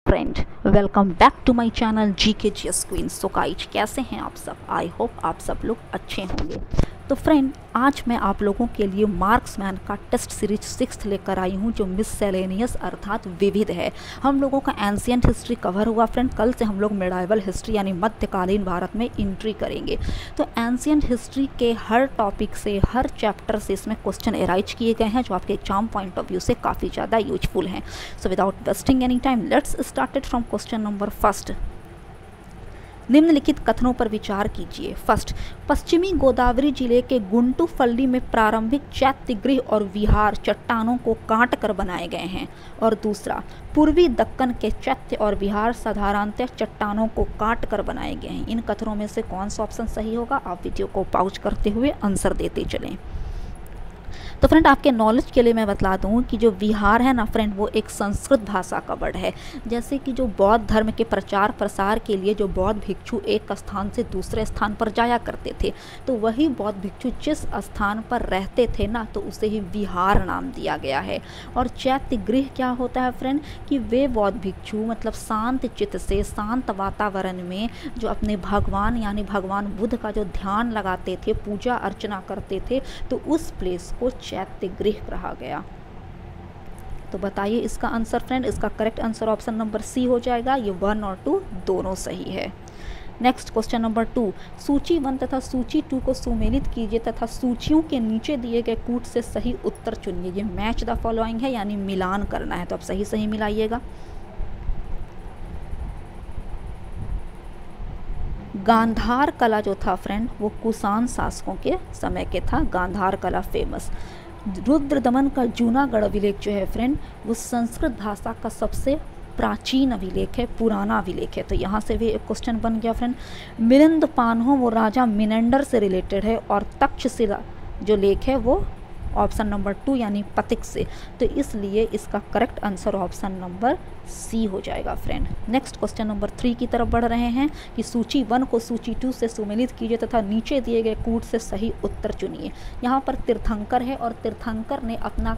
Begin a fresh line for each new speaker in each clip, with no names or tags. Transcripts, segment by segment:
Friend, welcome back to my channel GK GS queens. तो guys, कैसे हैं आप सब? आई होप आप सब लोग अच्छे होंगे। तो फ्रेंड, आज मैं आप लोगों के लिए मार्क्समैन का टेस्ट सीरीज 6 लेकर आई हूं, जो मिससेलेनियस अर्थात विविध है। हम लोगों का एंशिएंट हिस्ट्री कवर हुआ फ्रेंड। कल से हम लोग मिडाइवल हिस्ट्री यानी मध्यकालीन भारत में एंट्री करेंगे। तो एंशिएंट हिस्ट्री के हर टॉपिक से, हर चैप्टर से इसमें क्वेश्चन अराइज किए गए हैं, जो आपके एग्जाम पॉइंट ऑफ व्यू से काफ़ी ज़्यादा यूजफुल हैं। So without wasting any time, let's started from question number first. निम्नलिखित कथनों पर विचार कीजिए। फर्स्ट, पश्चिमी गोदावरी जिले के गुंटूफल्ली में प्रारंभिक चैत्यगृह और विहार चट्टानों को काट कर बनाए गए हैं। और दूसरा, पूर्वी दक्कन के चैत्य और विहार साधारणतः चट्टानों को काट कर बनाए गए हैं। इन कथनों में से कौन सा ऑप्शन सही होगा? आप वीडियो को पॉज करते हुए आंसर देते चलें। तो फ्रेंड, आपके नॉलेज के लिए मैं बता दूं कि जो विहार है ना फ्रेंड, वो एक संस्कृत भाषा का वर्ड है। जैसे कि जो बौद्ध धर्म के प्रचार प्रसार के लिए जो बौद्ध भिक्षु एक स्थान से दूसरे स्थान पर जाया करते थे, तो वही बौद्ध भिक्षु जिस स्थान पर रहते थे ना, तो उसे ही विहार नाम दिया गया है। और चैत्य गृह क्या होता है फ्रेंड, कि वे बौद्ध भिक्षु मतलब शांत चित्त से, शांत वातावरण में जो अपने भगवान यानी भगवान बुद्ध का जो ध्यान लगाते थे, पूजा अर्चना करते थे, तो उस प्लेस को चैत्य गृह कहा गया। तो बताइए इसका आंसर फ्रेंड। इसका correct answer option number C हो जाएगा। ये 1 और 2 दोनों सही है। नेक्स्ट क्वेश्चन नंबर 2, सूची 1 तथा सूची 2 को सुमेलित कीजिए तथा सूचियों के नीचे दिए गए कूट से सही उत्तर चुनिए। ये मैच द फॉलोइंग है, यानी मिलान करना है, तो आप सही सही मिलाइएगा। गांधार कला जो था फ्रेंड, वो कुषाण शासकों के समय के था। गांधार कला फेमस। रुद्र दमन का जूनागढ़ अभिलेख जो है फ्रेंड, वो संस्कृत भाषा का सबसे प्राचीन अभिलेख है, पुराना अभिलेख है। तो यहाँ से भी एक क्वेश्चन बन गया फ्रेंड। मिलिंद पान्हो वो राजा मिनेंडर से रिलेटेड है, और तक्षशिला जो लेख है वो ऑप्शन नंबर 2 यानी पतिक से। तो इसलिए इसका correct answer option number C हो जाएगा फ्रेंड। नेक्स्ट क्वेश्चन नंबर 3 की तरफ बढ़ रहे हैं कि सूची 1 को सूची 2 से सुमेलित कीजिए तथा नीचे दिए गए कूट से सही उत्तर चुनिए। यहाँ पर तीर्थंकर है, और तीर्थंकर ने अपना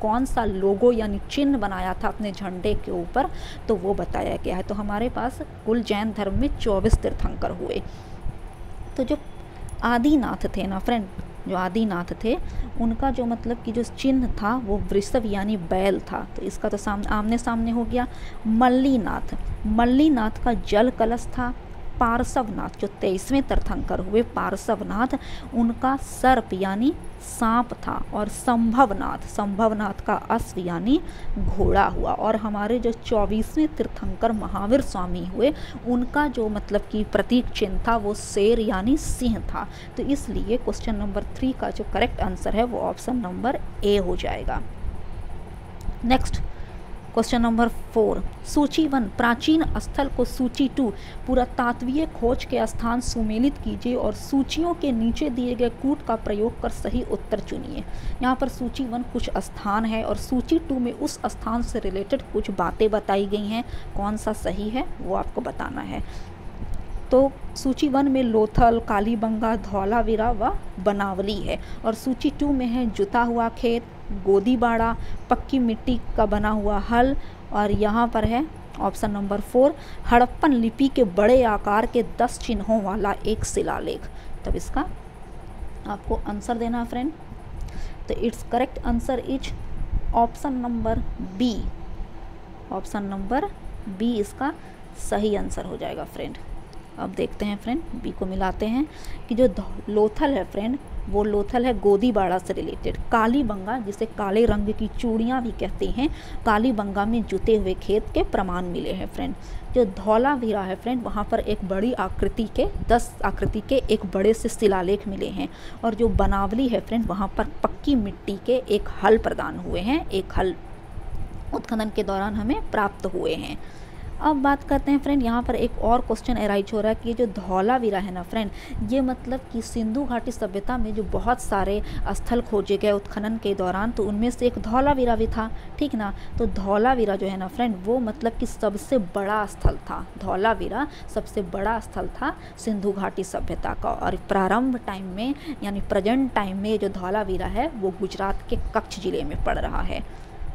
कौन सा लोगो यानी चिन्ह बनाया था अपने झंडे के ऊपर, तो वो बताया गया है। तो हमारे पास कुल जैन धर्म में 24 तीर्थंकर हुए। तो जो आदिनाथ थे ना फ्रेंड, जो आदिनाथ थे, उनका जो मतलब कि जो चिन्ह था वो वृषभ यानी बैल था। तो इसका तो आमने सामने हो गया। मल्लीनाथ, मल्लीनाथ का जल कलश था। पार्श्वनाथ जो 23वें तीर्थंकर हुए, पार्श्वनाथ, उनका सर्प यानी सांप था। और संभवनाथ, संभवनाथ का अश्व यानी घोड़ा हुआ। और हमारे जो 24वें तीर्थंकर महावीर स्वामी हुए, उनका जो मतलब कि प्रतीक चिन्ह था वो शेर यानी सिंह था। तो इसलिए क्वेश्चन नंबर 3 का जो करेक्ट आंसर है वो ऑप्शन नंबर ए हो जाएगा। नेक्स्ट क्वेश्चन नंबर 4, सूची 1 प्राचीन स्थल को सूची 2 पुरातात्वीय खोज के स्थान सुमेलित कीजिए और सूचियों के नीचे दिए गए कूट का प्रयोग कर सही उत्तर चुनिए। यहाँ पर सूची 1 कुछ स्थान है, और सूची 2 में उस स्थान से रिलेटेड कुछ बातें बताई गई हैं। कौन सा सही है वो आपको बताना है। तो सूची 1 में लोथल, कालीबंगा, धौलावीरा व बनावली है। और सूची 2 में है जुता हुआ खेत, गोदीबाड़ा, पक्की मिट्टी का बना हुआ हल। और यहाँ पर है ऑप्शन नंबर 4 हड़प्पन लिपि के बड़े आकार के 10 चिन्हों वाला एक शिलालेख। तब इसका आपको आंसर देना है फ्रेंड। तो it's correct answer is option number B. Option number B इसका सही आंसर हो जाएगा फ्रेंड। अब देखते हैं फ्रेंड, बी को मिलाते हैं कि जो लोथल है फ्रेंड, वो लोथल है गोदीबाड़ा से रिलेटेड। कालीबंगा, जिसे काले रंग की चूड़ियाँ भी कहते हैं, कालीबंगा में जुते हुए खेत के प्रमाण मिले हैं फ्रेंड। जो धौलावीरा है फ्रेंड, वहाँ पर एक बड़ी आकृति के 10 आकृति के एक बड़े से शिलालेख मिले हैं। और जो बनावली है फ्रेंड, वहाँ पर पक्की मिट्टी के एक हल प्रदान हुए हैं, एक हल उत्खनन के दौरान हमें प्राप्त हुए हैं। अब बात करते हैं फ्रेंड, यहाँ पर एक और क्वेश्चन अराइज हो रहा है कि ये जो धौलावीरा है ना फ्रेंड, ये मतलब कि सिंधु घाटी सभ्यता में जो बहुत सारे स्थल खोजे गए उत्खनन के दौरान, तो उनमें से एक धौलावीरा भी था, ठीक ना। तो धौलावीरा जो है ना फ्रेंड, वो मतलब कि सबसे बड़ा स्थल था। धौलावीरा सबसे बड़ा स्थल था सिंधु घाटी सभ्यता का। और प्रारंभ टाइम में यानी प्रेजेंट टाइम में जो धौलावीरा है वो गुजरात के कच्छ जिले में पड़ रहा है।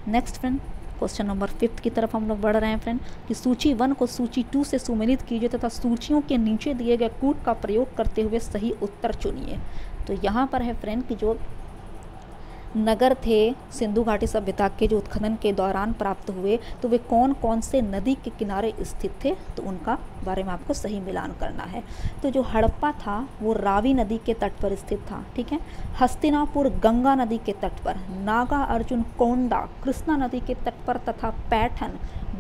नेक्स्ट फ्रेंड, क्वेश्चन नंबर 5 की तरफ हम लोग बढ़ रहे हैं फ्रेंड कि सूची 1 को सूची 2 से सुमेलित कीजिए तथा सूचियों के नीचे दिए गए कूट का प्रयोग करते हुए सही उत्तर चुनिए। तो यहाँ पर है फ्रेंड कि जो नगर थे सिंधु घाटी सभ्यता के जो उत्खनन के दौरान प्राप्त हुए, तो वे कौन कौन से नदी के किनारे स्थित थे, तो उनका बारे में आपको सही मिलान करना है। तो जो हड़प्पा था वो रावी नदी के तट पर स्थित था, ठीक है। हस्तिनापुर गंगा नदी के तट पर, नागा अर्जुन कोंडा कृष्णा नदी के तट पर तथा पैठन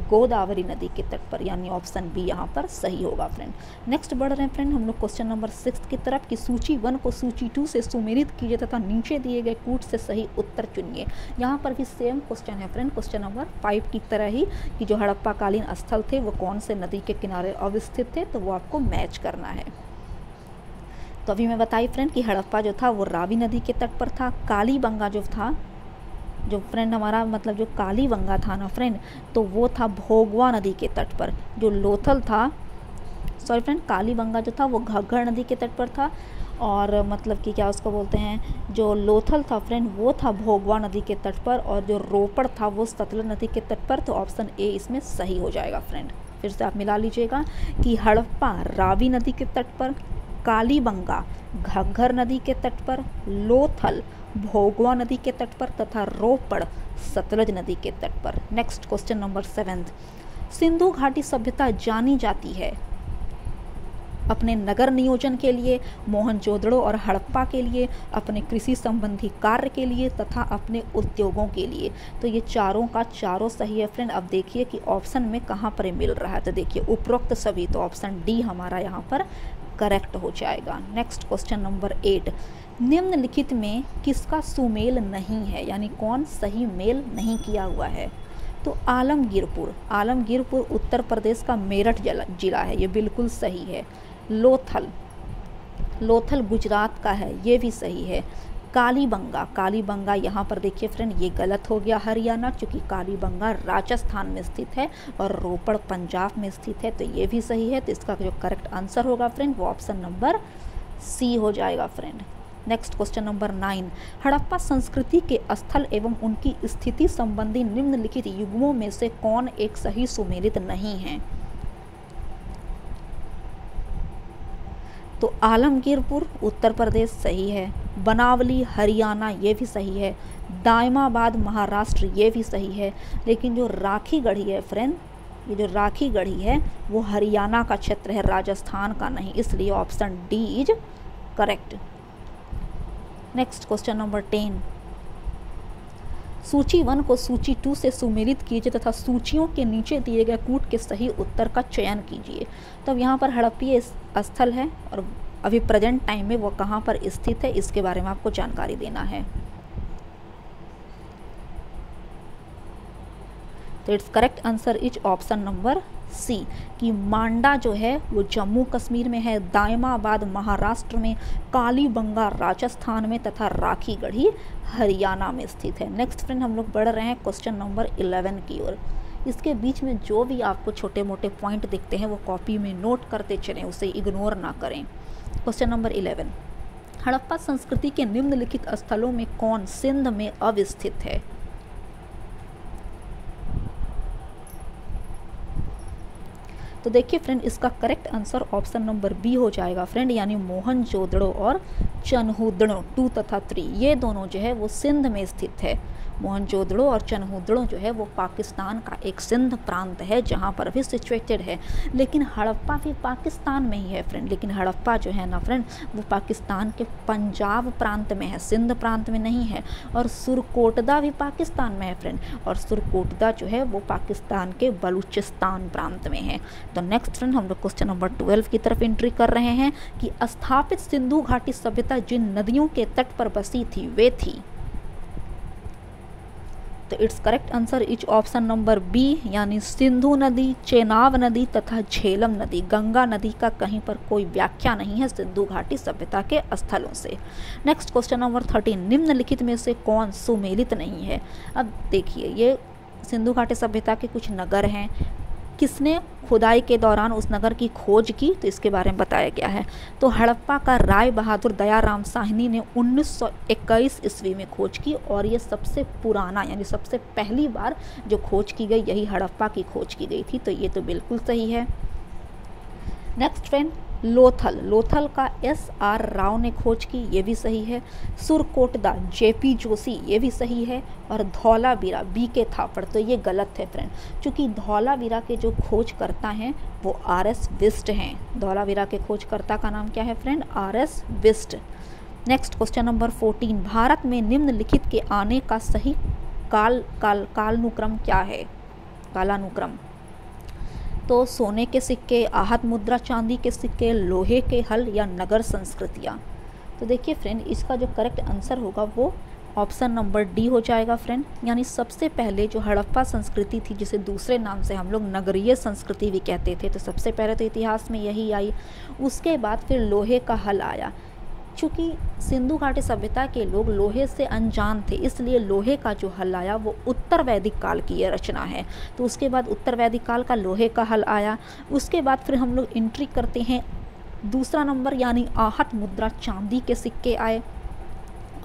गोदावरी नदी के तट पर, यानी ऑप्शन बी यहाँ पर सही होगा फ्रेंड। नेक्स्ट बढ़ रहे हैं फ्रेंड हम लोग क्वेश्चन नंबर 6 की तरफ कि सूची 1 को सूची 2 से सुमेलित कीजिए तथा नीचे दिए गए कूट से सही उत्तर चुनिए। यहाँ पर भी सेम क्वेश्चन है फ्रेंड, क्वेश्चन नंबर 5 की तरह ही कि जो हड़प्पा कालीन स्थल थे वो कौन से नदी के किनारे अवस्थित थे, तो वो आपको मैच करना है। तो अभी मैं बताई फ्रेंड कि हड़प्पा जो था वो रावी नदी के तट पर था। कालीबंगा जो था, जो फ्रेंड हमारा मतलब जो कालीबंगा था ना फ्रेंड, तो वो था भोगवा नदी के तट पर। जो लोथल था, सॉरी फ्रेंड, कालीबंगा जो था वो घग्गर नदी के तट पर था, और मतलब कि क्या उसको बोलते हैं, जो लोथल था फ्रेंड वो था भोगवा नदी के तट पर, और जो रोपड़ था वो सतलज नदी के तट पर। तो ऑप्शन ए इसमें सही हो जाएगा फ्रेंड। फिर से आप मिला लीजिएगा कि हड़प्पा रावी नदी के तट पर, कालीबंगा घग्गर नदी के तट पर, लोथल भोगवा नदी के तट पर तथा रोपड़ सतलज नदी के तट पर। नेक्स्ट क्वेश्चन नंबर 7, सिंधु घाटी सभ्यता जानी जाती है अपने नगर नियोजन के लिए, मोहनजोदड़ो और हड़प्पा के लिए, अपने कृषि संबंधी कार्य के लिए तथा अपने उद्योगों के लिए। तो ये चारों का चारों सही है फ्रेंड। अब देखिए कि ऑप्शन में कहाँ पर मिल रहा है, तो देखिए उपरोक्त सभी, तो ऑप्शन डी हमारा यहाँ पर करेक्ट हो जाएगा। नेक्स्ट क्वेश्चन नंबर 8, निम्नलिखित में किसका सुमेल नहीं है, यानी कौन सही मेल नहीं किया हुआ है। तो आलमगीरपुर, आलमगीरपुर उत्तर प्रदेश का मेरठ जिला है, ये बिल्कुल सही है। लोथल, लोथल गुजरात का है, ये भी सही है। कालीबंगा, कालीबंगा यहाँ पर देखिए फ्रेंड ये गलत हो गया हरियाणा, क्योंकि कालीबंगा राजस्थान में स्थित है और रोपड़ पंजाब में स्थित है, तो ये भी सही है। तो इसका जो करेक्ट आंसर होगा फ्रेंड वो ऑप्शन नंबर सी हो जाएगा friend. Next question number 9, Harappa संस्कृति के स्थल एवं उनकी स्थिति संबंधी निम्नलिखित युग्मों में से कौन एक सही सुमेलित नहीं है। तो आलमगीरपुर उत्तर प्रदेश सही है, बनावली हरियाणा ये भी सही है, दायमाबाद महाराष्ट्र ये भी सही है, लेकिन जो राखी गढ़ी है फ्रेंड, ये जो राखी गढ़ी है वो हरियाणा का क्षेत्र है, राजस्थान का नहीं, इसलिए option D is correct. Next question number 10, सूची 1 को सूची 2 से सुमेलित कीजिए तथा सूचियों के नीचे दिए गए कूट के सही उत्तर का चयन कीजिए। तो अब यहाँ पर हड़प्पीय स्थल है और अभी प्रेजेंट टाइम में वो कहाँ पर स्थित है इसके बारे में आपको जानकारी देना है। तो it's correct answer is option number C कि मांडा जो है वो जम्मू कश्मीर में है, दायमाबाद महाराष्ट्र में, कालीबंगा राजस्थान में तथा राखी गढ़ी हरियाणा में स्थित है। नेक्स्ट फ्रेंड हम लोग बढ़ रहे हैं क्वेश्चन नंबर 11 की ओर। इसके बीच में जो भी आपको छोटे मोटे पॉइंट दिखते हैं वो कॉपी में नोट करते चलें, उसे इग्नोर ना करें। क्वेश्चन नंबर 11, हड़प्पा संस्कृति के निम्नलिखित स्थलों में कौन सिंध में अवस्थित है। तो देखिए फ्रेंड इसका correct answer option number B हो जाएगा फ्रेंड, यानी मोहनजोदड़ो और चनहुदड़ो 2 तथा 3 ये दोनों जो है वो सिंध में स्थित है। मोहनजोदड़ो और चनहुदड़ो जो है वो पाकिस्तान का एक सिंध प्रांत है जहाँ पर भी सिचुएटेड है, लेकिन हड़प्पा भी पाकिस्तान में ही है फ्रेंड, लेकिन हड़प्पा जो है ना फ्रेंड वो पाकिस्तान के पंजाब प्रांत में है, सिंध प्रांत में नहीं है। और सुरकोटदा भी पाकिस्तान में है फ्रेंड, और सुरकोटदा जो है वो पाकिस्तान के बलूचिस्तान प्रांत में है। तो नेक्स्ट फ्रेंड हम लोग क्वेश्चन नंबर 12 की तरफ एंट्री कर रहे हैं कि स्थापित सिंधु घाटी सभ्यता जिन नदियों के तट पर बसी थी वे थी। तो it's correct answer is option number B, यानी सिंधु नदी, चेनाब नदी तथा झेलम नदी। गंगा नदी का कहीं पर कोई व्याख्या नहीं है सिंधु घाटी सभ्यता के स्थलों से। नेक्स्ट क्वेश्चन नंबर 13, निम्नलिखित में से कौन सुमेलित नहीं है। अब देखिए ये सिंधु घाटी सभ्यता के कुछ नगर हैं, किसने खुदाई के दौरान उस नगर की खोज की, तो इसके बारे में बताया गया है। तो हड़प्पा का राय बहादुर दयाराम साहनी ने 1921 ईस्वी में खोज की और ये सबसे पुराना यानी सबसे पहली बार जो खोज की गई यही हड़प्पा की खोज की गई थी, तो ये तो बिल्कुल सही है। नेक्स्ट फ्रेंड, लोथल का SR राव ने खोज की, ये भी सही है। सुरकोटदा JP जोशी, ये भी सही है। और धौलावीरा BK थापड़, तो ये गलत है फ्रेंड, क्योंकि धौलावीरा के जो खोजकर्ता हैं वो RS बिस्ट हैं। धौलावीरा के खोजकर्ता का नाम क्या है friend? RS Bisht. Next question number 14, Bharat में निम्नलिखित के आने का सही कालानुक्रम क्या है? कालानुक्रम तो सोने के सिक्के, आहत मुद्रा, चांदी के सिक्के, लोहे के हल या नगर संस्कृतियाँ। तो देखिए फ्रेंड, इसका जो करेक्ट आंसर होगा वो ऑप्शन नंबर डी हो जाएगा फ्रेंड। यानी सबसे पहले जो हड़प्पा संस्कृति थी, जिसे दूसरे नाम से हम लोग नगरीय संस्कृति भी कहते थे, तो सबसे पहले तो इतिहास में यही आई। उसके बाद फिर लोहे का हल आया। चूँकि सिंधु घाटी सभ्यता के लोग लोहे से अनजान थे, इसलिए लोहे का जो हल आया वो उत्तर वैदिक काल की ये रचना है। तो उसके बाद उत्तर वैदिक काल का लोहे का हल आया। उसके बाद फिर हम लोग एंट्री करते हैं दूसरा नंबर, यानी आहत मुद्रा, चांदी के सिक्के आए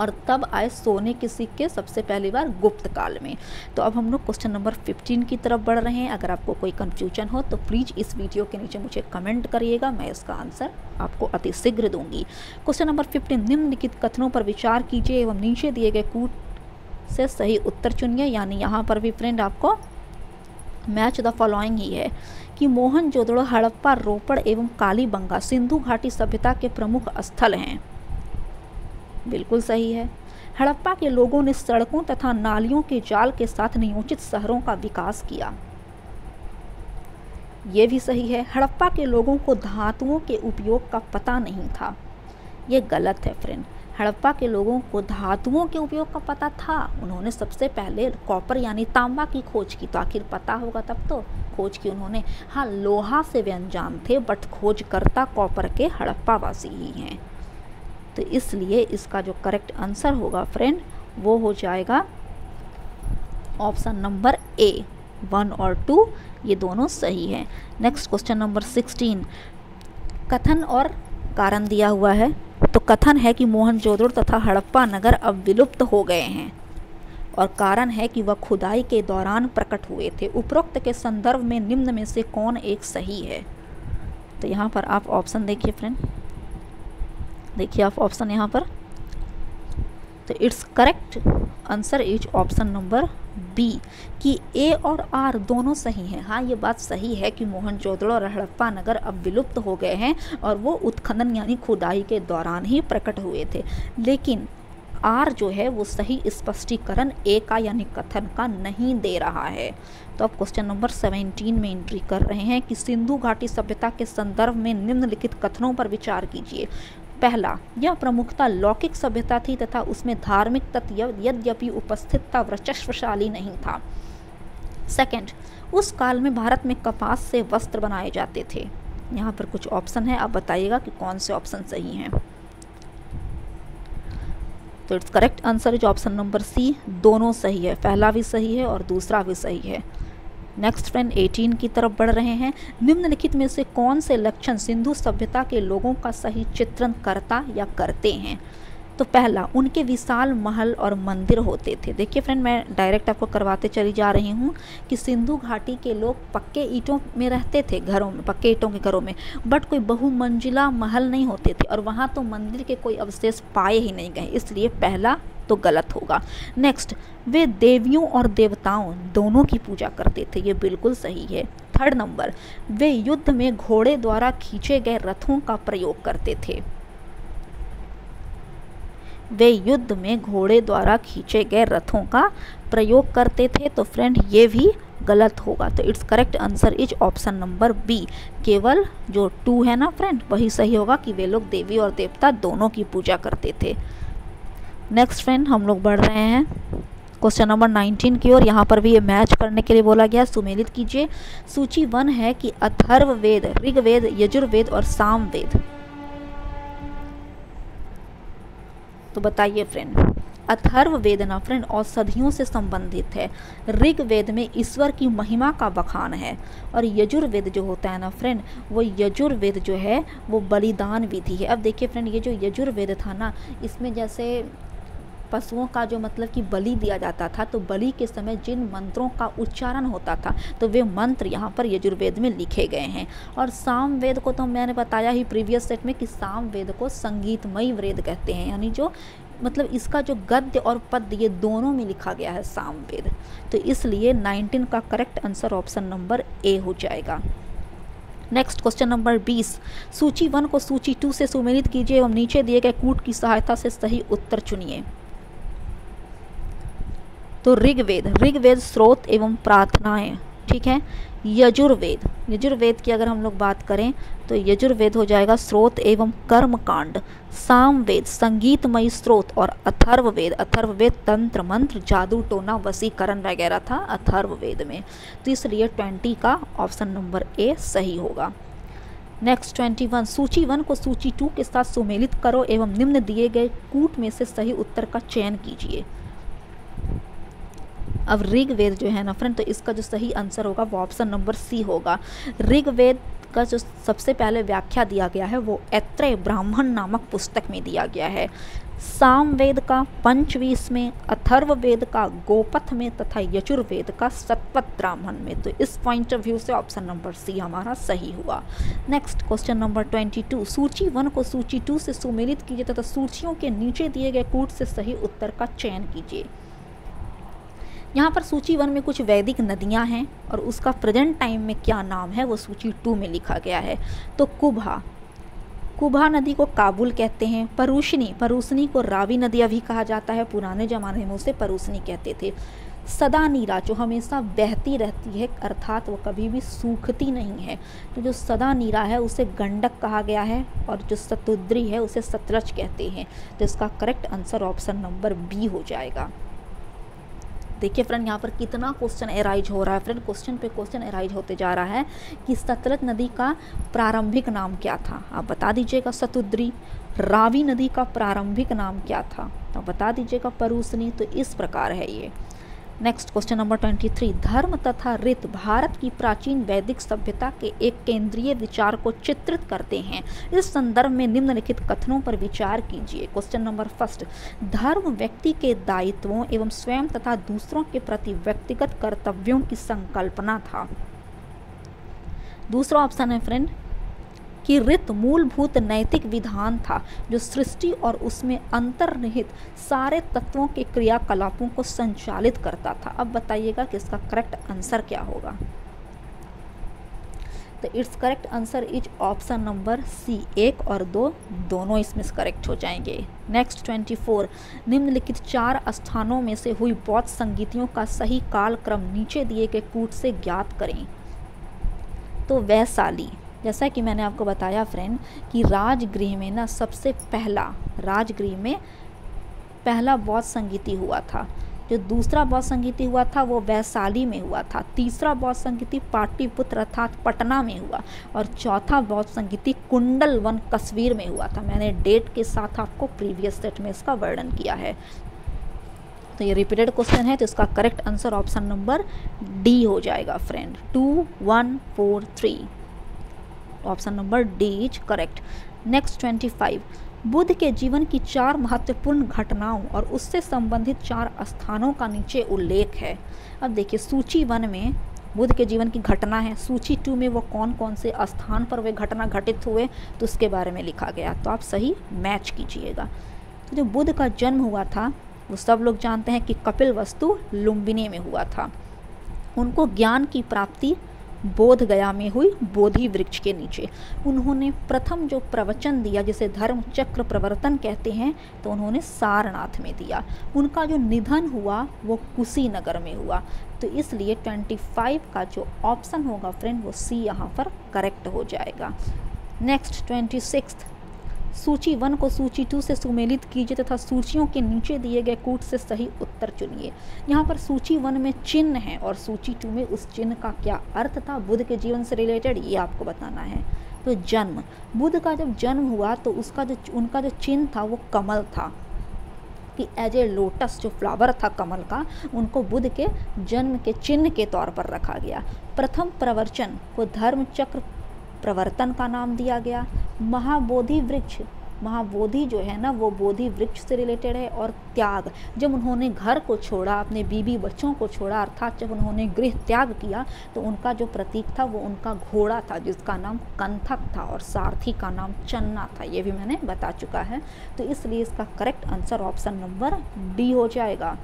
और तब आए सोने के सिक्के सबसे पहली बार गुप्त काल में। तो अब हम लोग क्वेश्चन नंबर 15 की तरफ बढ़ रहे हैं। अगर आपको कोई कन्फ्यूजन हो तो प्लीज़ इस वीडियो के नीचे मुझे कमेंट करिएगा, मैं इसका आंसर आपको अतिशीघ्र दूंगी। क्वेश्चन नंबर 15, निम्नलिखित कथनों पर विचार कीजिए एवं नीचे दिए गए कूट से सही उत्तर चुनिए। यानी यहाँ पर भी फ्रेंड आपको मैच द फॉलोइंग ही है कि मोहनजोदड़ो, हड़प्पा, रोपड़ एवं कालीबंगा सिंधु घाटी सभ्यता के प्रमुख स्थल हैं। बिल्कुल सही है। हड़प्पा के लोगों ने सड़कों तथा नालियों के जाल के साथ नियोजित शहरों का विकास किया। ये भी सही है। हड़प्पा के लोगों को धातुओं के उपयोग का पता नहीं था। ये गलत है फ्रेंड। हड़प्पा के लोगों को धातुओं के उपयोग का पता था। उन्होंने सबसे पहले कॉपर यानी तांबा की खोज की, तो आखिर पता होगा तब तो खोज की उन्होंने। हाँ, लोहा से वे अनजान थे, बट खोजकर्ता कॉपर के हड़प्पा वासी ही हैं। तो इसलिए इसका जो करेक्ट आंसर होगा फ्रेंड वो हो जाएगा ऑप्शन नंबर ए। 1 और 2 ये दोनों सही हैं। नेक्स्ट क्वेश्चन नंबर 16, कथन और कारण दिया हुआ है। तो कथन है कि मोहनजोदड़ो तथा हड़प्पा नगर अब विलुप्त हो गए हैं और कारण है कि वह खुदाई के दौरान प्रकट हुए थे। उपरोक्त के संदर्भ में निम्न में से कौन एक सही है? तो यहाँ पर आप ऑप्शन देखिए फ्रेंड, देखिए आप ऑप्शन यहाँ पर, तो it's correct answer is option number B कि ए और आर दोनों सही हैं। हाँ, ये बात सही है कि मोहनजोदड़ो और हड़प्पा नगर अब विलुप्त हो गए हैं और वो उत्खनन यानी खुदाई के दौरान ही प्रकट हुए थे, लेकिन आर जो है वो सही स्पष्टीकरण ए का यानी कथन का नहीं दे रहा है। तो अब क्वेश्चन नंबर 17 में एंट्री कर रहे हैं कि सिंधु घाटी सभ्यता के संदर्भ में निम्नलिखित कथनों पर विचार कीजिए। पहला, यह प्रमुखता लौकिक सभ्यता थी तथा उसमें धार्मिक तत्व यद्यपि उपस्थित था वर्चस्वशाली नहीं था। सेकंड, उस काल में भारत में कपास से वस्त्र बनाए जाते थे। यहाँ पर कुछ ऑप्शन है, आप बताइएगा कि कौन से ऑप्शन सही हैं। तो it's correct answer is option number C, दोनों सही है, पहला भी सही है और दूसरा भी सही है। नेक्स्ट फ्रेंड 18 की तरफ बढ़ रहे हैं। निम्नलिखित में से कौन से लक्षण सिंधु सभ्यता के लोगों का सही चित्रण करता या करते हैं? तो पहला, उनके विशाल महल और मंदिर होते थे। देखिए फ्रेंड, मैं डायरेक्ट आपको करवाते चली जा रही हूँ कि सिंधु घाटी के लोग पक्के ईंटों में रहते थे, घरों में, पक्के ईंटों के घरों में, बट कोई बहुमंजिला महल नहीं होते थे और वहाँ तो मंदिर के कोई अवशेष पाए ही नहीं गए, इसलिए पहला तो गलत होगा। नेक्स्ट, वे देवियों और देवताओं दोनों की पूजा करते थे, ये बिल्कुल सही है। थर्ड नंबर, वे युद्ध में घोड़े द्वारा खींचे गए रथों का प्रयोग करते थे। वे युद्ध में घोड़े द्वारा खींचे गए रथों का प्रयोग करते थे, तो फ्रेंड ये भी गलत होगा। तो it's correct answer is option number B, केवल जो 2 है ना फ्रेंड वही सही होगा कि वे लोग देवी और देवता दोनों की पूजा करते थे। नेक्स्ट फ्रेंड हम लोग बढ़ रहे हैं क्वेश्चन नंबर 19 की ओर। यहाँ पर भी ये मैच करने के लिए बोला गया, सुमेलित कीजिए। सूची 1 है कि अथर्ववेद, ऋग्वेद, यजुर्वेद और सामवेद। तो बताइए फ्रेंड अथर्ववेद ना फ्रेंड औषधियों से संबंधित है। ऋग्वेद में ईश्वर की महिमा का बखान है, और यजुर्वेद जो होता है ना फ्रेंड, वो यजुर्वेद जो है वो बलिदान विधि है। अब देखिए फ्रेंड, ये जो यजुर्वेद था ना, इसमें जैसे पशुओं का जो मतलब कि बलि दिया जाता था, तो बलि के समय जिन मंत्रों का उच्चारण होता था, तो वे मंत्र यहाँ पर यजुर्वेद में लिखे गए हैं। और सामवेद को तो मैंने बताया ही प्रीवियस सेट में कि सामवेद को संगीतमयी वेद कहते हैं, यानी जो मतलब इसका जो गद्य और पद्य ये दोनों में लिखा गया है सामवेद। तो इसलिए 19 का करेक्ट आंसर ऑप्शन नंबर ए हो जाएगा। नेक्स्ट क्वेश्चन नंबर 20, सूची 1 को सूची 2 से सुमेलित कीजिए एवं नीचे दिए गए कूट की सहायता से सही उत्तर चुनिए। तो ऋग्वेद स्रोत एवं प्रार्थनाएं, ठीक है। यजुर्वेद की अगर हम लोग बात करें तो यजुर्वेद हो जाएगा स्रोत एवं कर्मकांड। सामवेद संगीतमयी स्रोत, और अथर्ववेद तंत्र मंत्र जादू टोना वशीकरण वगैरह था अथर्ववेद में। तो इसलिए 20 का ऑप्शन नंबर ए सही होगा। नेक्स्ट 21, सूची 1 को सूची 2 के साथ सुमेलित करो एवं निम्न दिए गए कूट में से सही उत्तर का चयन कीजिए। अब ऋग्वेद जो है ना फ्रेंड, तो इसका जो सही आंसर होगा वो ऑप्शन नंबर सी होगा। ऋग्वेद का जो सबसे पहले व्याख्या दिया गया है वो ऐत्रेय ब्राह्मण नामक पुस्तक में दिया गया है। सामवेद का पंचवीस में, अथर्ववेद का गोपथ में तथा यजुर्वेद का शतपथ ब्राह्मण में। तो इस पॉइंट ऑफ व्यू से ऑप्शन नंबर सी हमारा सही हुआ। नेक्स्ट क्वेश्चन नंबर 22, सूची 1 को सूची 2 से सुमेलित कीजिए तथा सूचियों के नीचे दिए गए कूट से सही उत्तर का चयन कीजिए। यहाँ पर सूची 1 में कुछ वैदिक नदियाँ हैं और उसका प्रेजेंट टाइम में क्या नाम है वो सूची 2 में लिखा गया है। तो कुभा नदी को काबुल कहते हैं। परूशनी को रावी नदियाँ भी कहा जाता है, पुराने ज़माने में उसे परूशनी कहते थे। सदा नीरा जो हमेशा बहती रहती है, अर्थात वो कभी भी सूखती नहीं है, तो जो सदा नीरा है उसे गंडक कहा गया है, और जो सतुद्री है उसे सतलज कहते हैं। तो इसका correct answer option number B हो जाएगा। देखिए फ्रेंड, यहाँ पर कितना क्वेश्चन एराइज हो रहा है फ्रेंड, क्वेश्चन पे क्वेश्चन एराइज होते जा रहा है कि सतलज नदी का प्रारंभिक नाम क्या था, आप बता दीजिएगा सतुद्री। रावी नदी का प्रारंभिक नाम क्या था, तो बता दीजिएगा परूशनी। तो इस प्रकार है ये। नेक्स्ट क्वेश्चन नंबर 23, धर्म तथा रीत भारत की प्राचीन वैदिक सभ्यता के एक केंद्रीय विचार को चित्रित करते हैं। इस संदर्भ में निम्नलिखित कथनों पर विचार कीजिए। क्वेश्चन नंबर 1, धर्म व्यक्ति के दायित्वों एवं स्वयं तथा दूसरों के प्रति व्यक्तिगत कर्तव्यों की संकल्पना था। दूसरा ऑप्शन है फ्रेंड कि रीत मूलभूत नैतिक विधान था जो सृष्टि और उसमें अंतर्निहित सारे तत्वों के क्रियाकलापों को संचालित करता था। अब बताइएगा कि इसका करेक्ट आंसर क्या होगा। तो it's correct answer is option number C. 1 और 2 दोनों इसमें करेक्ट हो जाएंगे। नेक्स्ट 24, निम्नलिखित 4 स्थानों में से हुई बौद्ध संगीतियों का सही कालक्रम नीचे दिए गए कूट से ज्ञात करें। तो वैशाली, जैसा कि मैंने आपको बताया फ्रेंड कि राजगृह में ना सबसे राजगृह में पहला बौद्ध संगीति हुआ था। जो दूसरा बौद्ध संगीति हुआ था वो वैशाली में हुआ था। तीसरा बौद्ध संगीति पाटलिपुत्र अर्थात पटना में हुआ, और चौथा बौद्ध संगीति कुंडलवन कश्मीर में हुआ था। मैंने डेट के साथ आपको प्रीवियस सेट में इसका वर्णन किया है। तो ये रिपीटेड क्वेश्चन है, तो इसका correct answer option number D हो जाएगा friend. 2, 1, 4, 3 option number D is correct. Next 25, Buddha के जीवन की 4 महत्वपूर्ण घटनाओं और उससे संबंधित 4 स्थानों का नीचे उल्लेख है। अब देखिए, सूची 1 में बुद्ध के जीवन की घटना है, सूची 2 में वो कौन कौन से स्थान पर वे घटना घटित हुए तो उसके बारे में लिखा गया। तो आप सही मैच कीजिएगा। तो जो बुद्ध का जन्म हुआ था वो सब लोग जानते हैं कि कपिलवस्तु लुम्बिनी में हुआ था। उनको ज्ञान की प्राप्ति बोध गया में हुई, बोधि वृक्ष के नीचे। उन्होंने प्रथम जो प्रवचन दिया जिसे धर्म चक्र प्रवर्तन कहते हैं, तो उन्होंने सारनाथ में दिया। उनका जो निधन हुआ वो कुशीनगर में हुआ। तो इसलिए 25 का जो ऑप्शन होगा फ्रेंड वो सी यहाँ पर करेक्ट हो जाएगा। नेक्स्ट 26, सूची 1 को सूची 2 से सुमेलित कीजिए तथा सूचियों के नीचे दिए गए कूट से सही उत्तर चुनिए। यहाँ पर सूची 1 में चिन्ह है और सूची 2 में उस चिन्ह का क्या अर्थ था बुद्ध के जीवन से रिलेटेड, ये आपको बताना है। तो जन्म, बुद्ध का जब जन्म हुआ तो उनका जो चिन्ह था वो कमल था। कि एज ए लोटस जो फ्लावर था कमल का, उनको बुद्ध के जन्म के चिन्ह के तौर पर रखा गया। प्रथम प्रवचन को धर्म चक्र प्रवर्तन का नाम दिया गया। महाबोधि वृक्ष, महाबोधि जो है ना वो बोधि वृक्ष से रिलेटेड है। और त्याग, जब उन्होंने घर को छोड़ा, अपने बीबी बच्चों को छोड़ा, अर्थात जब उन्होंने गृह त्याग किया, तो उनका जो प्रतीक था वो उनका घोड़ा था जिसका नाम कंथक था, और सारथी का नाम चन्ना था। ये भी मैंने बता चुका है। तो इसलिए इसका correct answer option number D हो जाएगा।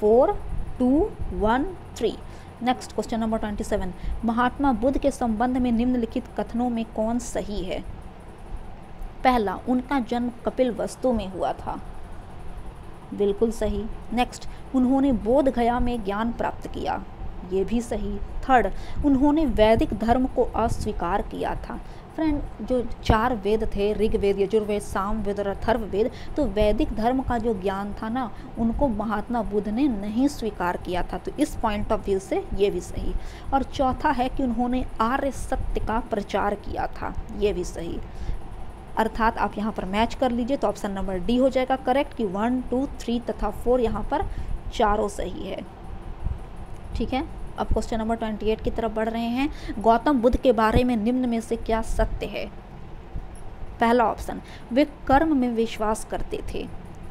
4, 2, 1, 3। Next question number 27, Mahatma Buddha के संबंध में निम्नलिखित कथनों में कौन सही है? पहला, उनका जन्म कपिलवस्तु में हुआ था, बिल्कुल सही। नेक्स्ट, उन्होंने बोध गया में ज्ञान प्राप्त किया, ये भी सही। थर्ड, उन्होंने वैदिक धर्म को अस्वीकार किया था। फ्रेंड, जो 4 वेद थे, ऋग्वेद, यजुर्वेद, सामवेद और अथर्ववेद, तो वैदिक धर्म का जो ज्ञान था ना, उनको महात्मा बुद्ध ने नहीं स्वीकार किया था, तो इस पॉइंट ऑफ व्यू से ये भी सही। और चौथा है कि उन्होंने आर्य सत्य का प्रचार किया था, ये भी सही। अर्थात आप यहाँ पर मैच कर लीजिए तो ऑप्शन नंबर डी हो जाएगा करेक्ट, कि 1, 2, 3 तथा 4 यहाँ पर चारों सही है। ठीक है, अब क्वेश्चन नंबर 28 की तरफ बढ़ रहे हैं। गौतम बुद्ध के बारे में निम्न में से क्या सत्य है? पहला ऑप्शन, वे कर्म में विश्वास करते थे।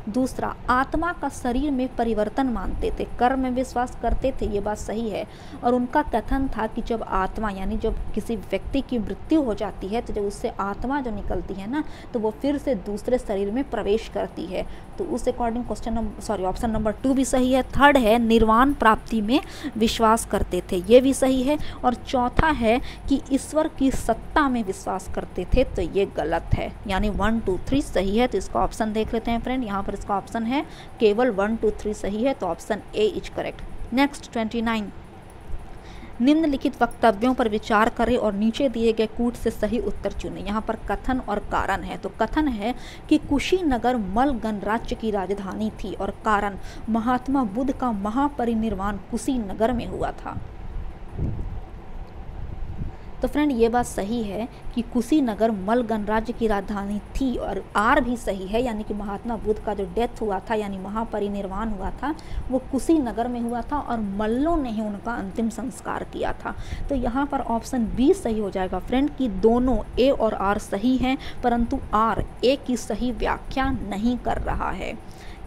दूसरा, आत्मा का शरीर में परिवर्तन मानते थे, कर्म में विश्वास करते थे, ये बात सही है। और उनका कथन था कि जब आत्मा, यानी जब किसी व्यक्ति की मृत्यु हो जाती है तो जब उससे आत्मा जो निकलती है ना, तो वो फिर से दूसरे शरीर में प्रवेश करती है। तो उस अकॉर्डिंग ऑप्शन नंबर 2 भी सही है। थर्ड है, निर्वाण प्राप्ति में विश्वास करते थे, ये भी सही है। और चौथा है कि ईश्वर की सत्ता में विश्वास करते थे, तो ये गलत है, यानी 1, 2, 3 सही है। तो इसका ऑप्शन देख लेते हैं फ्रेंड, यहाँ पर इसका ऑप्शन है केवल 1, 2, 3 सही है, तो option A is correct. Next 29, निम्नलिखित वक्तव्यों पर विचार करें और नीचे दिए गए कूट से सही उत्तर चुनें। यहाँ पर कथन और कारण है। तो कथन है कि कुशीनगर मल गणराज्य की राजधानी थी, और कारण, महात्मा बुद्ध का महापरिनिर्वाण कुशीनगर में हुआ था। तो फ्रेंड, ये बात सही है कि कुशीनगर मल गणराज्य की राजधानी थी, और आर भी सही है, यानी कि महात्मा बुद्ध का जो डेथ हुआ था, यानी महापरिनिर्वाण हुआ था, वो कुशीनगर में हुआ था, और मल्लों ने ही उनका अंतिम संस्कार किया था। तो यहाँ पर ऑप्शन बी सही हो जाएगा फ्रेंड, कि दोनों ए और आर सही हैं, परंतु आर ए की सही व्याख्या नहीं कर रहा है।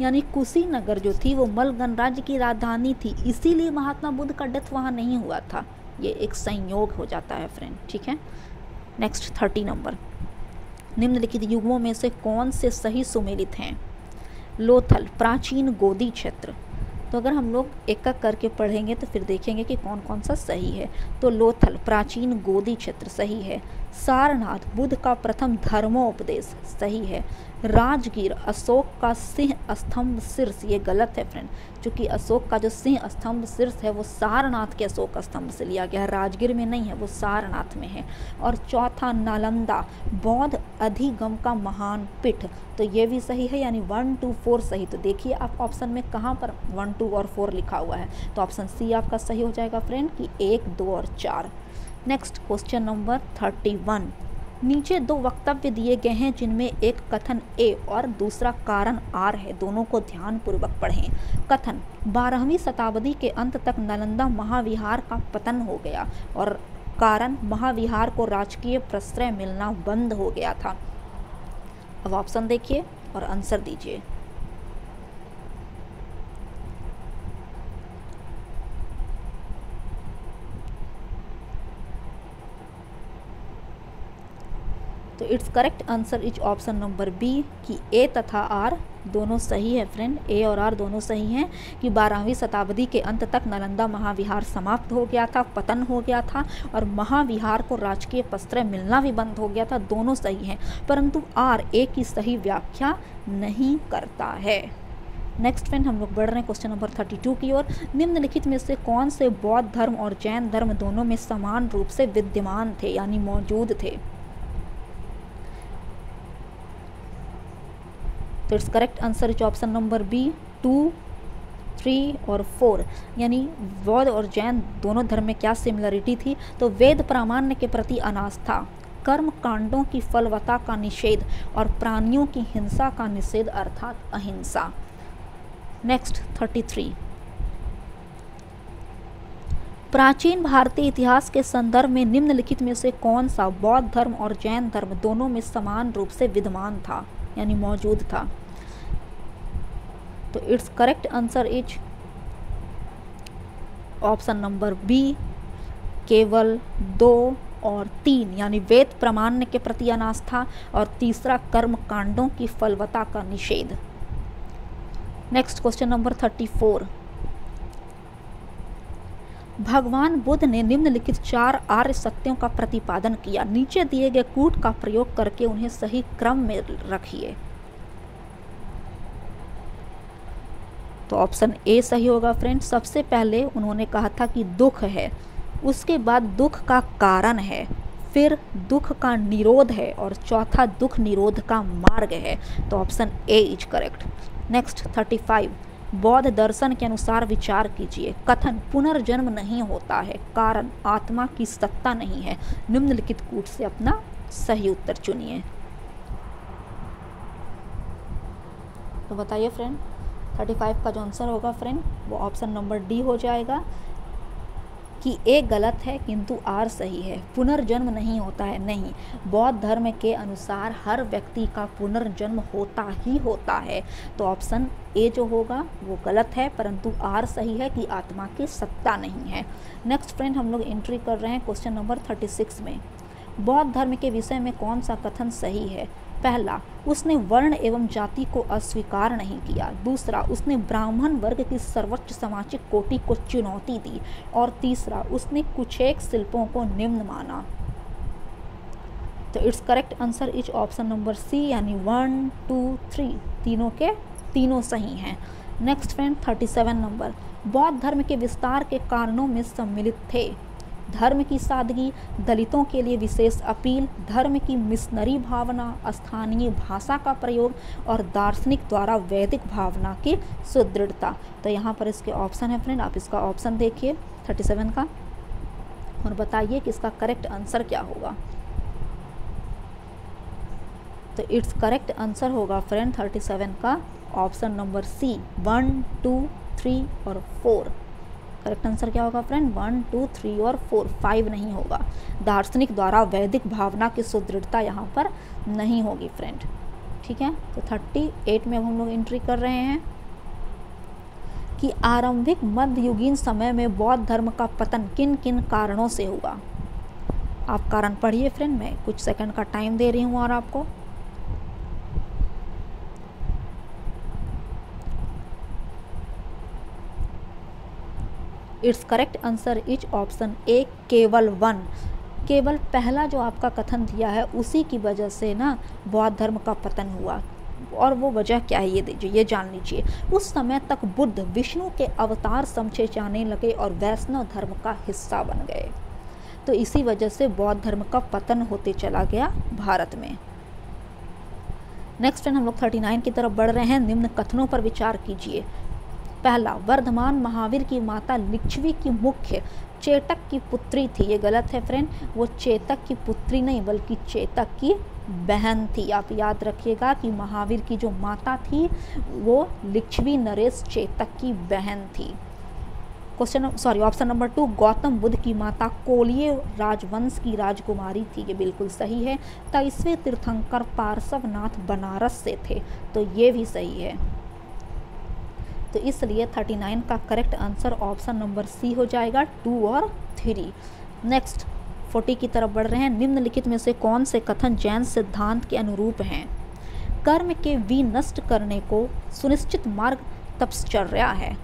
यानी कुशीनगर जो थी वो मल गणराज्य की राजधानी थी, इसीलिए महात्मा बुद्ध का डेथ वहाँ नहीं हुआ था। ये एक संयोग हो जाता है फ्रेंड। ठीक है, नेक्स्ट 30 नंबर, निम्नलिखित युगों में से कौन से सही सुमेलित हैं? लोथल, प्राचीन गोदी क्षेत्र। तो अगर हम लोग एक एक करके पढ़ेंगे तो फिर देखेंगे कि कौन कौन सा सही है। तो लोथल, प्राचीन गोदी क्षेत्र सही है। सारनाथ, बुद्ध का प्रथम धर्मोपदेश सही है। राजगीर, अशोक का सिंह स्तंभ शीर्ष, ये गलत है फ्रेंड, क्योंकि अशोक का जो सिंह स्तंभ शीर्ष है वो सारनाथ के अशोक स्तंभ से लिया गया है, राजगीर में नहीं है, वो सारनाथ में है। और चौथा, नालंदा, बौद्ध अधिगम का महान पीठ, तो ये भी सही है, यानी 1, 2, 4 सही। तो देखिए आप ऑप्शन में कहाँ पर 1, 2 और 4 लिखा हुआ है, तो ऑप्शन सी आपका सही हो जाएगा फ्रेंड, कि 1, 2 और 4। नेक्स्ट क्वेश्चन नंबर 31, नीचे 2 वक्तव्य दिए गए हैं जिनमें एक कथन ए और दूसरा कारण आर है, दोनों को ध्यानपूर्वक पढ़ें। कथन, 12वीं शताब्दी के अंत तक नालंदा महाविहार का पतन हो गया, और कारण, महाविहार को राजकीय प्रश्रय मिलना बंद हो गया था। अब ऑप्शन देखिए और आंसर दीजिए। तो it's correct answer is option number B, कि ए तथा आर दोनों सही है फ्रेंड, ए और आर दोनों सही हैं, कि 12वीं शताब्दी के अंत तक नालंदा महाविहार समाप्त हो गया था, पतन हो गया था, और महाविहार को राजकीय प्रश्रय मिलना भी बंद हो गया था, दोनों सही हैं, परंतु आर ए की सही व्याख्या नहीं करता है। नेक्स्ट फ्रेंड, हम लोग बढ़ रहे हैं क्वेश्चन नंबर 32 की ओर। निम्नलिखित में से कौन से बौद्ध धर्म और जैन धर्म दोनों में समान रूप से विद्यमान थे, यानी मौजूद थे? तो it's correct answer is option number B, 2, 3 और 4, यानी बौद्ध और जैन दोनों धर्म में क्या सिमिलरिटी थी? तो वेद प्रामाण्य के प्रति अनास्था, कर्म कांडों की फलवता का निषेध और प्राणियों की हिंसा का निषेध अर्थात अहिंसा। नेक्स्ट 33, प्राचीन भारतीय इतिहास के संदर्भ में निम्नलिखित में से कौन सा बौद्ध धर्म और जैन धर्म दोनों में समान रूप से विद्यमान था यानी मौजूद था? तो it's correct answer is option number B, केवल 2 और 3 यानी वेद प्रामाण्य के प्रति अनास्था और तीसरा कर्म कांडों की फलवता का निषेध। नेक्स्ट क्वेश्चन नंबर 34, भगवान बुद्ध ने निम्नलिखित 4 आर्य सत्यों का प्रतिपादन किया। नीचे दिए गए कूट का प्रयोग करके उन्हें सही क्रम में रखिए। तो ऑप्शन ए सही होगा फ्रेंड। सबसे पहले उन्होंने कहा था कि दुख है, उसके बाद दुख का कारण है, फिर दुख का निरोध है और चौथा दुख निरोध का मार्ग है। तो option A is correct. Next 35, बौद्ध दर्शन के अनुसार विचार कीजिए। कथन पुनर्जन्म नहीं होता है, कारण आत्मा की सत्ता नहीं है। निम्नलिखित कूट से अपना सही उत्तर चुनिए। तो बताइए फ्रेंड, 35 का जो आंसर होगा फ्रेंड वो ऑप्शन नंबर डी हो जाएगा कि ए गलत है किंतु आर सही है। पुनर्जन्म नहीं होता है, नहीं, बौद्ध धर्म के अनुसार हर व्यक्ति का पुनर्जन्म होता ही होता है। तो ऑप्शन ए जो होगा वो गलत है, परंतु आर सही है कि आत्मा की सत्ता नहीं है। नेक्स्ट फ्रेंड हम लोग एंट्री कर रहे हैं क्वेश्चन नंबर 36 में। बौद्ध धर्म के विषय में कौन सा कथन सही है? पहला, उसने वर्ण एवं जाति को अस्वीकार नहीं किया। दूसरा, उसने ब्राह्मण वर्ग की सर्वोच्च सामाजिक कोटि को चुनौती दी। और तीसरा, उसने कुछेक शिल्पों को निम्न माना। तो it's correct answer is option number C यानी 1, 2, 3 तीनों के तीनों सही हैं। नेक्स्ट फ्रेंड 37 नंबर, बौद्ध धर्म के विस्तार के कारणों में सम्मिलित थे धर्म की सादगी, दलितों के लिए विशेष अपील, धर्म की मिशनरी भावना, स्थानीय भाषा का प्रयोग और दार्शनिक द्वारा वैदिक भावना की सुदृढ़ता। तो यहाँ पर इसके ऑप्शन है फ्रेंड, आप इसका ऑप्शन देखिए 37 का और बताइए कि इसका करेक्ट आंसर क्या होगा। तो इट्स करेक्ट आंसर होगा फ्रेंड 37 का ऑप्शन नंबर सी 1, 2, 3 और 4। करेक्ट आंसर क्या होगा फ्रेंड 1, 2, 3 और 4, 5 नहीं होगा। दार्शनिक द्वारा वैदिक भावना की सुदृढ़ता यहाँ पर नहीं होगी फ्रेंड। ठीक है, तो 38 में अब हम लोग एंट्री कर रहे हैं कि आरंभिक मध्ययुगीन समय में बौद्ध धर्म का पतन किन किन कारणों से हुआ। आप कारण पढ़िए फ्रेंड, मैं कुछ सेकंड का टाइम दे रही हूँ और आपको। It's correct answer is option A केवल 1। केवल पहला जो आपका कथन दिया है उसी की वजह से ना बौद्ध धर्म का पतन हुआ। और वो वजह क्या है ये जान लीजिए। उस समय तक बुद्ध विष्णु के अवतार समझे जाने लगे और वैष्णव धर्म का हिस्सा बन गए। तो इसी वजह से बौद्ध धर्म का पतन होते चला गया भारत में। नेक्स्ट हम लोग 39 की तरफ बढ़ रहे हैं। निम्न कथनों पर विचार कीजिए। पहला, वर्धमान महावीर की माता लिच्छवी की मुख्य चेतक की पुत्री थी। ये गलत है फ्रेंड, वो चेतक की पुत्री नहीं बल्कि चेतक की बहन थी। आप याद रखिएगा कि महावीर की जो माता थी वो लिच्छवी नरेश चेतक की बहन थी। ऑप्शन नंबर 2, गौतम बुद्ध की माता कोलिय राजवंश की राजकुमारी थी। ये बिल्कुल सही है। 23वें तीर्थंकर पार्श्वनाथ बनारस से थे। तो ये भी सही है। तो इसलिए 39 का correct answer option number C हो जाएगा 2 और 3। नेक्स्ट 40 की तरफ बढ़ रहे हैं। निम्नलिखित में से कौन से कथन जैन सिद्धांत के अनुरूप हैं? कर्म के विनष्ट करने को सुनिश्चित मार्ग तपश्चर्या है।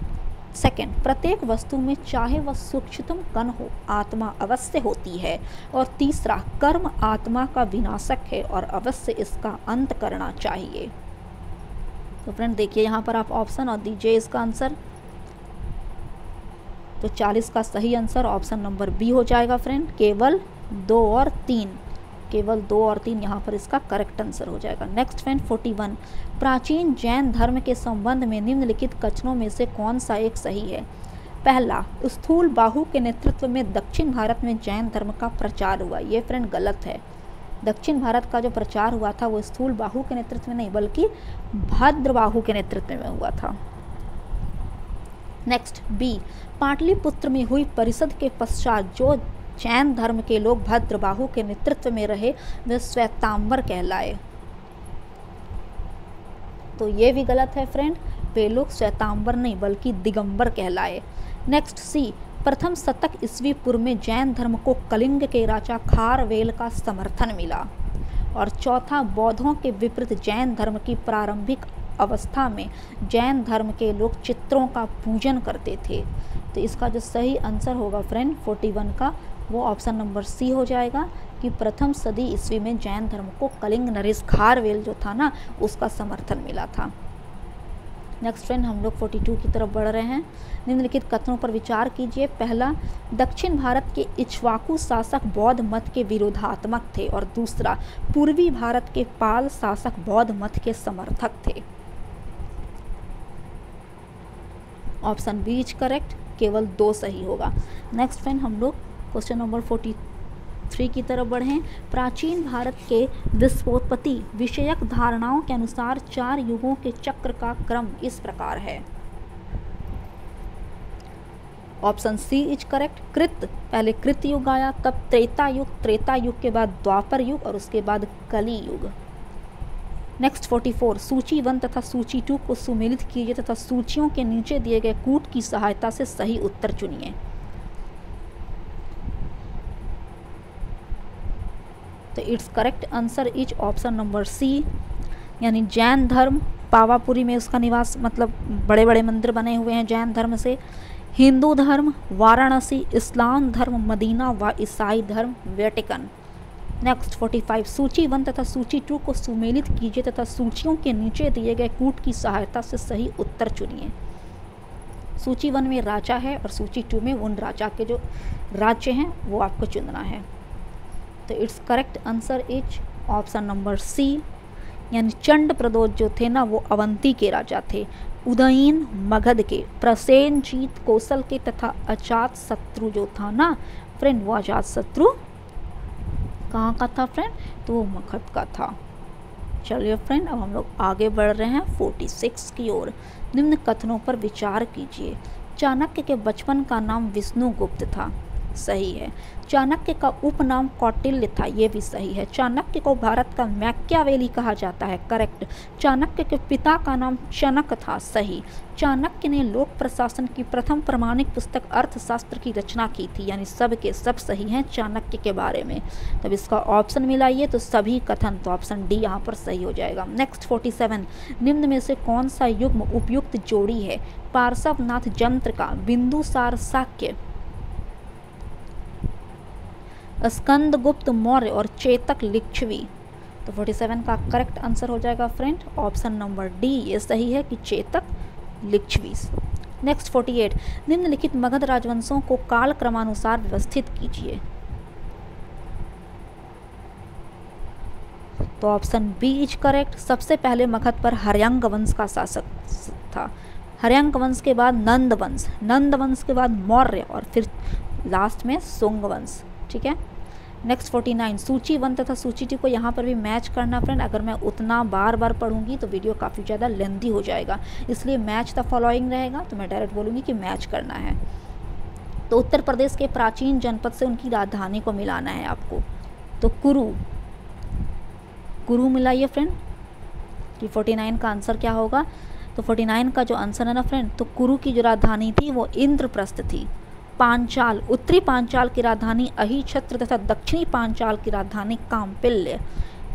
सेकंड, प्रत्येक वस्तु में चाहे वह सूक्ष्मतम कण हो आत्मा अवश्य होती है। और तीसरा, कर्म आत्मा का विनाशक है और अवश्य इसका अंत करना चाहिए। तो फ्रेंड देखिए यहाँ पर आप ऑप्शन और दीजिए इसका आंसर। तो 40 का सही आंसर ऑप्शन नंबर बी हो जाएगा फ्रेंड, केवल 2 और 3। केवल 2 और 3 यहाँ पर इसका करेक्ट आंसर हो जाएगा। नेक्स्ट फ्रेंड 41, प्राचीन जैन धर्म के संबंध में निम्नलिखित कथनों में से कौन सा एक सही है? पहला, स्थूल बाहु के नेतृत्व में दक्षिण भारत में जैन धर्म का प्रचार हुआ। ये फ्रेंड गलत है। दक्षिण भारत का जो प्रचार हुआ था वो स्थूल बाहु के नेतृत्व में नहीं बल्कि भद्रबाहु के नेतृत्व में हुआ था। नेक्स्ट बी, पाटलिपुत्र में हुई परिषद के पश्चात जो जैन धर्म के लोग भद्रबाहु के नेतृत्व में रहे वे श्वेतांबर कहलाए। तो ये भी गलत है फ्रेंड, वे लोग श्वेतांबर नहीं बल्कि दिगंबर कहलाए। नेक्स्ट सी, प्रथम शतक ईस्वी पूर्व में जैन धर्म को कलिंग के राजा खारवेल का समर्थन मिला। और चौथा, बौद्धों के विपरीत जैन धर्म की प्रारंभिक अवस्था में जैन धर्म के लोग चित्रों का पूजन करते थे। तो इसका जो सही आंसर होगा फ्रेंड 41 का वो ऑप्शन नंबर सी हो जाएगा कि प्रथम सदी ईस्वी में जैन धर्म को कलिंग नरेश खारवेल जो था ना उसका समर्थन मिला था। नेक्स्ट फ्रेंड हम लोग 42 की तरफ बढ़ रहे हैं। निम्नलिखित कथनों पर विचार कीजिए। पहला, दक्षिण भारत के इक्ष्वाकु शासक बौद्ध मत के विरोधात्मक थे और दूसरा, पूर्वी भारत के पाल शासक बौद्ध मत के समर्थक थे। ऑप्शन बी इज करेक्ट, केवल 2 सही होगा। नेक्स्ट फ्रेंड हम लोग क्वेश्चन नंबर 43 की तरफ बढ़ें। प्राचीन भारत के विश्वोत्पत्ति विषयक धारणाओं के अनुसार 4 युगों के चक्र का क्रम इस प्रकार है। ऑप्शन सी इज करेक्ट, कृत, पहले कृत युग आया, तब त्रेता युग के बाद द्वापर युग और उसके बाद कली युग। नेक्स्ट 44, सूची 1 तथा सूची 2 को सुमेलित कीजिए तथा सूचियों के नीचे दिए गए कूट की सहायता से सही उत्तर चुनिए। तो it's correct answer is option number C, यानी जैन धर्म पावापुरी में उसका निवास, मतलब बड़े बड़े मंदिर बने हुए हैं जैन धर्म से। हिंदू धर्म वाराणसी, इस्लाम धर्म मदीना व ईसाई धर्म वेटिकन। नेक्स्ट 45, सूची 1 तथा सूची 2 को सुमेलित कीजिए तथा सूचियों के नीचे दिए गए कूट की सहायता से सही उत्तर चुनिए। सूची 1 में राजा है और सूची 2 में उन राजा के जो राज्य हैं वो आपको चुनना है। तो it's correct answer is option number C, यानी चंड प्रदोष जो थे ना वो अवंती के राजा थे, उदयन मगध के, प्रसेनजीत कौशल के तथा अजात शत्रु जो था ना फ्रेंड वो अजात शत्रु कहाँ का था फ्रेंड, तो वो मगध का था। चलिए फ्रेंड अब हम लोग आगे बढ़ रहे हैं 46 की ओर। निम्न कथनों पर विचार कीजिए। चाणक्य के बचपन का नाम विष्णुगुप्त था, सही है। चाणक्य का उपनाम कौटिल्य था, ये भी सही है। चाणक्य को भारत का मैकियावेली कहा जाता है, करेक्ट। चाणक्य के पिता का नाम चनक था, सही। चाणक्य ने लोक प्रशासन की प्रथम प्रमाणिक पुस्तक अर्थशास्त्र की रचना की थी, यानी सब के सब सही हैं चाणक्य के बारे में। तब इसका ऑप्शन मिलाइए तो सभी कथन, तो ऑप्शन डी यहाँ पर सही हो जाएगा। नेक्स्ट 47, निम्न में से कौन सा युग्म उपयुक्त जोड़ी है? पार्श्वनाथ जंत्र का, बिंदुसार शाक्य, स्कंदगुप्त मौर्य और चेतक लिच्छवी। तो 47 का करेक्ट आंसर हो जाएगा फ्रेंड ऑप्शन नंबर डी, ये सही है कि चेतक लिच्छवी। नेक्स्ट 48, निम्नलिखित मगध राजवंशों को काल क्रमानुसार व्यवस्थित कीजिए। तो ऑप्शन बी इज करेक्ट। सबसे पहले मगध पर हर्यंग वंश का शासक था, हर्यंग वंश के बाद नंद वंश, नंद वंश के बाद मौर्य और फिर लास्ट में सुंग वंश, ठीक है। नेक्स्ट 49, सूची 1 तथा सूची 2 को यहाँ पर भी मैच करना फ्रेंड। अगर मैं उतना बार बार पढ़ूंगी तो वीडियो काफ़ी ज़्यादा लेंथी हो जाएगा, इसलिए मैच द फॉलोइंग रहेगा। तो मैं डायरेक्ट बोलूँगी कि मैच करना है। तो उत्तर प्रदेश के प्राचीन जनपद से उनकी राजधानी को मिलाना है आपको। तो कुरु, कुरु मिलाइए फ्रेंड। कि 49 का आंसर क्या होगा? तो 49 का जो आंसर है ना फ्रेंड, तो कुरु की जो राजधानी थी वो इंद्रप्रस्थ थी। पांचाल, उत्तरी पांचाल की राजधानी अहिछत्र तथा दक्षिणी पांचाल की राजधानी काम्पिल्य।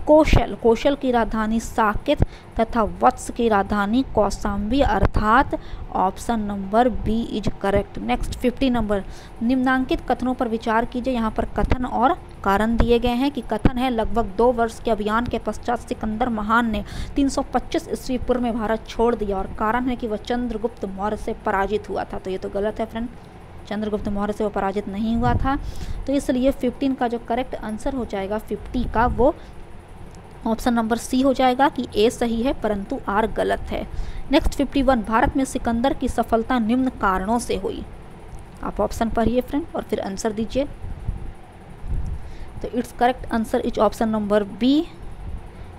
कौशल, कौशल की राजधानी साकेत तथा वत्स की राजधानी कौशाम्बी, अर्थात option number B is correct. Next 50 number, निम्नांकित कथनों पर विचार कीजिए। यहाँ पर कथन और कारण दिए गए हैं कि कथन है लगभग 2 वर्ष के अभियान के पश्चात सिकंदर महान ने 325 ईस्वी पूर्व में भारत छोड़ दिया, और कारण है कि वह चंद्रगुप्त मौर्य से पराजित हुआ था। तो ये तो गलत है फ्रेंड, चंद्रगुप्त मौर्य से वो पराजित नहीं हुआ था। तो इसलिए 15 का जो करेक्ट आंसर हो जाएगा 50 का, वो ऑप्शन नंबर सी हो जाएगा कि ए सही है परंतु आर गलत है। नेक्स्ट 51, भारत में सिकंदर की सफलता निम्न कारणों से हुई। आप ऑप्शन पढ़िए फ्रेंड और फिर आंसर दीजिए। तो it's correct answer is option number B,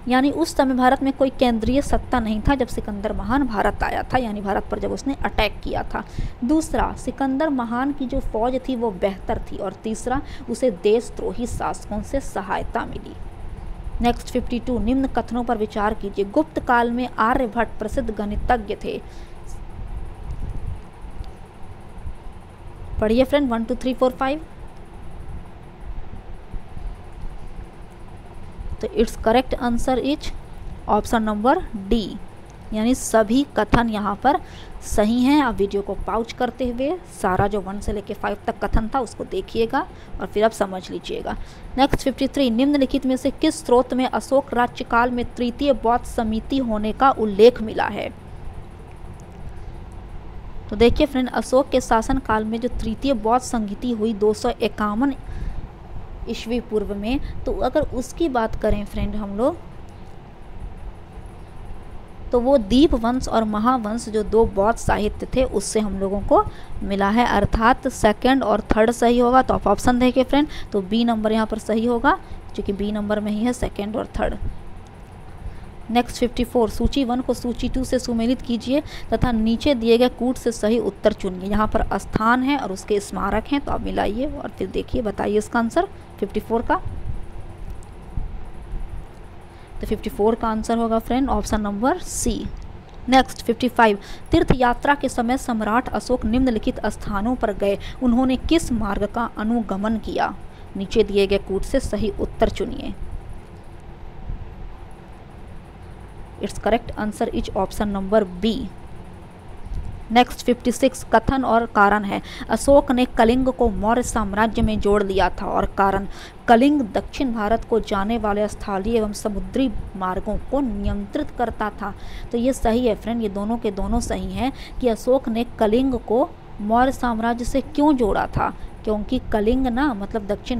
यानी उस समय भारत में कोई केंद्रीय सत्ता नहीं था जब सिकंदर महान भारत आया था, यानी भारत पर जब उसने अटैक किया था। दूसरा, सिकंदर महान की जो फौज थी वो बेहतर थी। और तीसरा, उसे देशद्रोही शासकों से सहायता मिली। नेक्स्ट 52, निम्न कथनों पर विचार कीजिए। गुप्त काल में आर्यभट्ट प्रसिद्ध गणितज्ञ थे। पढ़िए फ्रेंड 1 2 3 4 5। तो it's correct answer is option number D, यानी सभी कथन यहाँ पर सही हैं। आप वीडियो को पॉज करते हुए सारा जो 1 से लेकर 5 तक कथन था उसको देखिएगा और फिर आप समझ लीजिएगा। नेक्स्ट 53, निम्नलिखित में से किस स्रोत में अशोक राज्यकाल में तृतीय बौद्ध समिति होने का उल्लेख मिला है? तो देखिए फ्रेंड, अशोक के शासन काल में जो तृतीय बौद्ध संहिता हुई 251 ईस्वी पूर्व में, तो अगर उसकी बात करें फ्रेंड हम लोग, तो वो दीप वंश और महावंश जो 2 बौद्ध साहित्य थे उससे हम लोगों को मिला है, अर्थात सेकंड और थर्ड सही होगा। तो आप ऑप्शन देखिए फ्रेंड, तो बी नंबर यहाँ पर सही होगा, क्योंकि बी नंबर में ही है सेकंड और थर्ड। नेक्स्ट 54, सूची 1 को सूची 2 से सुमेलित कीजिए तथा नीचे दिए गए कूट से सही उत्तर चुनिए। यहाँ पर स्थान है और उसके स्मारक हैं, तो आप मिलाइए और फिर देखिए, बताइए इसका आंसर 54 का। तो 54 का आंसर होगा friend option number C. Next 55, तीर्थ यात्रा के समय सम्राट अशोक निम्नलिखित स्थानों पर गए, उन्होंने किस मार्ग का अनुगमन किया? नीचे दिए गए कूट से सही उत्तर चुनिए। Its correct answer is option number B. Next 56, कथन और कारण है। अशोक ने कलिंग को मौर्य साम्राज्य में जोड़ लिया था और कारण, कलिंग दक्षिण भारत को जाने वाले स्थलीय एवं समुद्री मार्गों को नियंत्रित करता था। तो ये सही है फ्रेंड, ये दोनों के दोनों सही हैं कि अशोक ने कलिंग को मौर्य साम्राज्य से क्यों जोड़ा था, क्योंकि कलिंग ना मतलब दक्षिण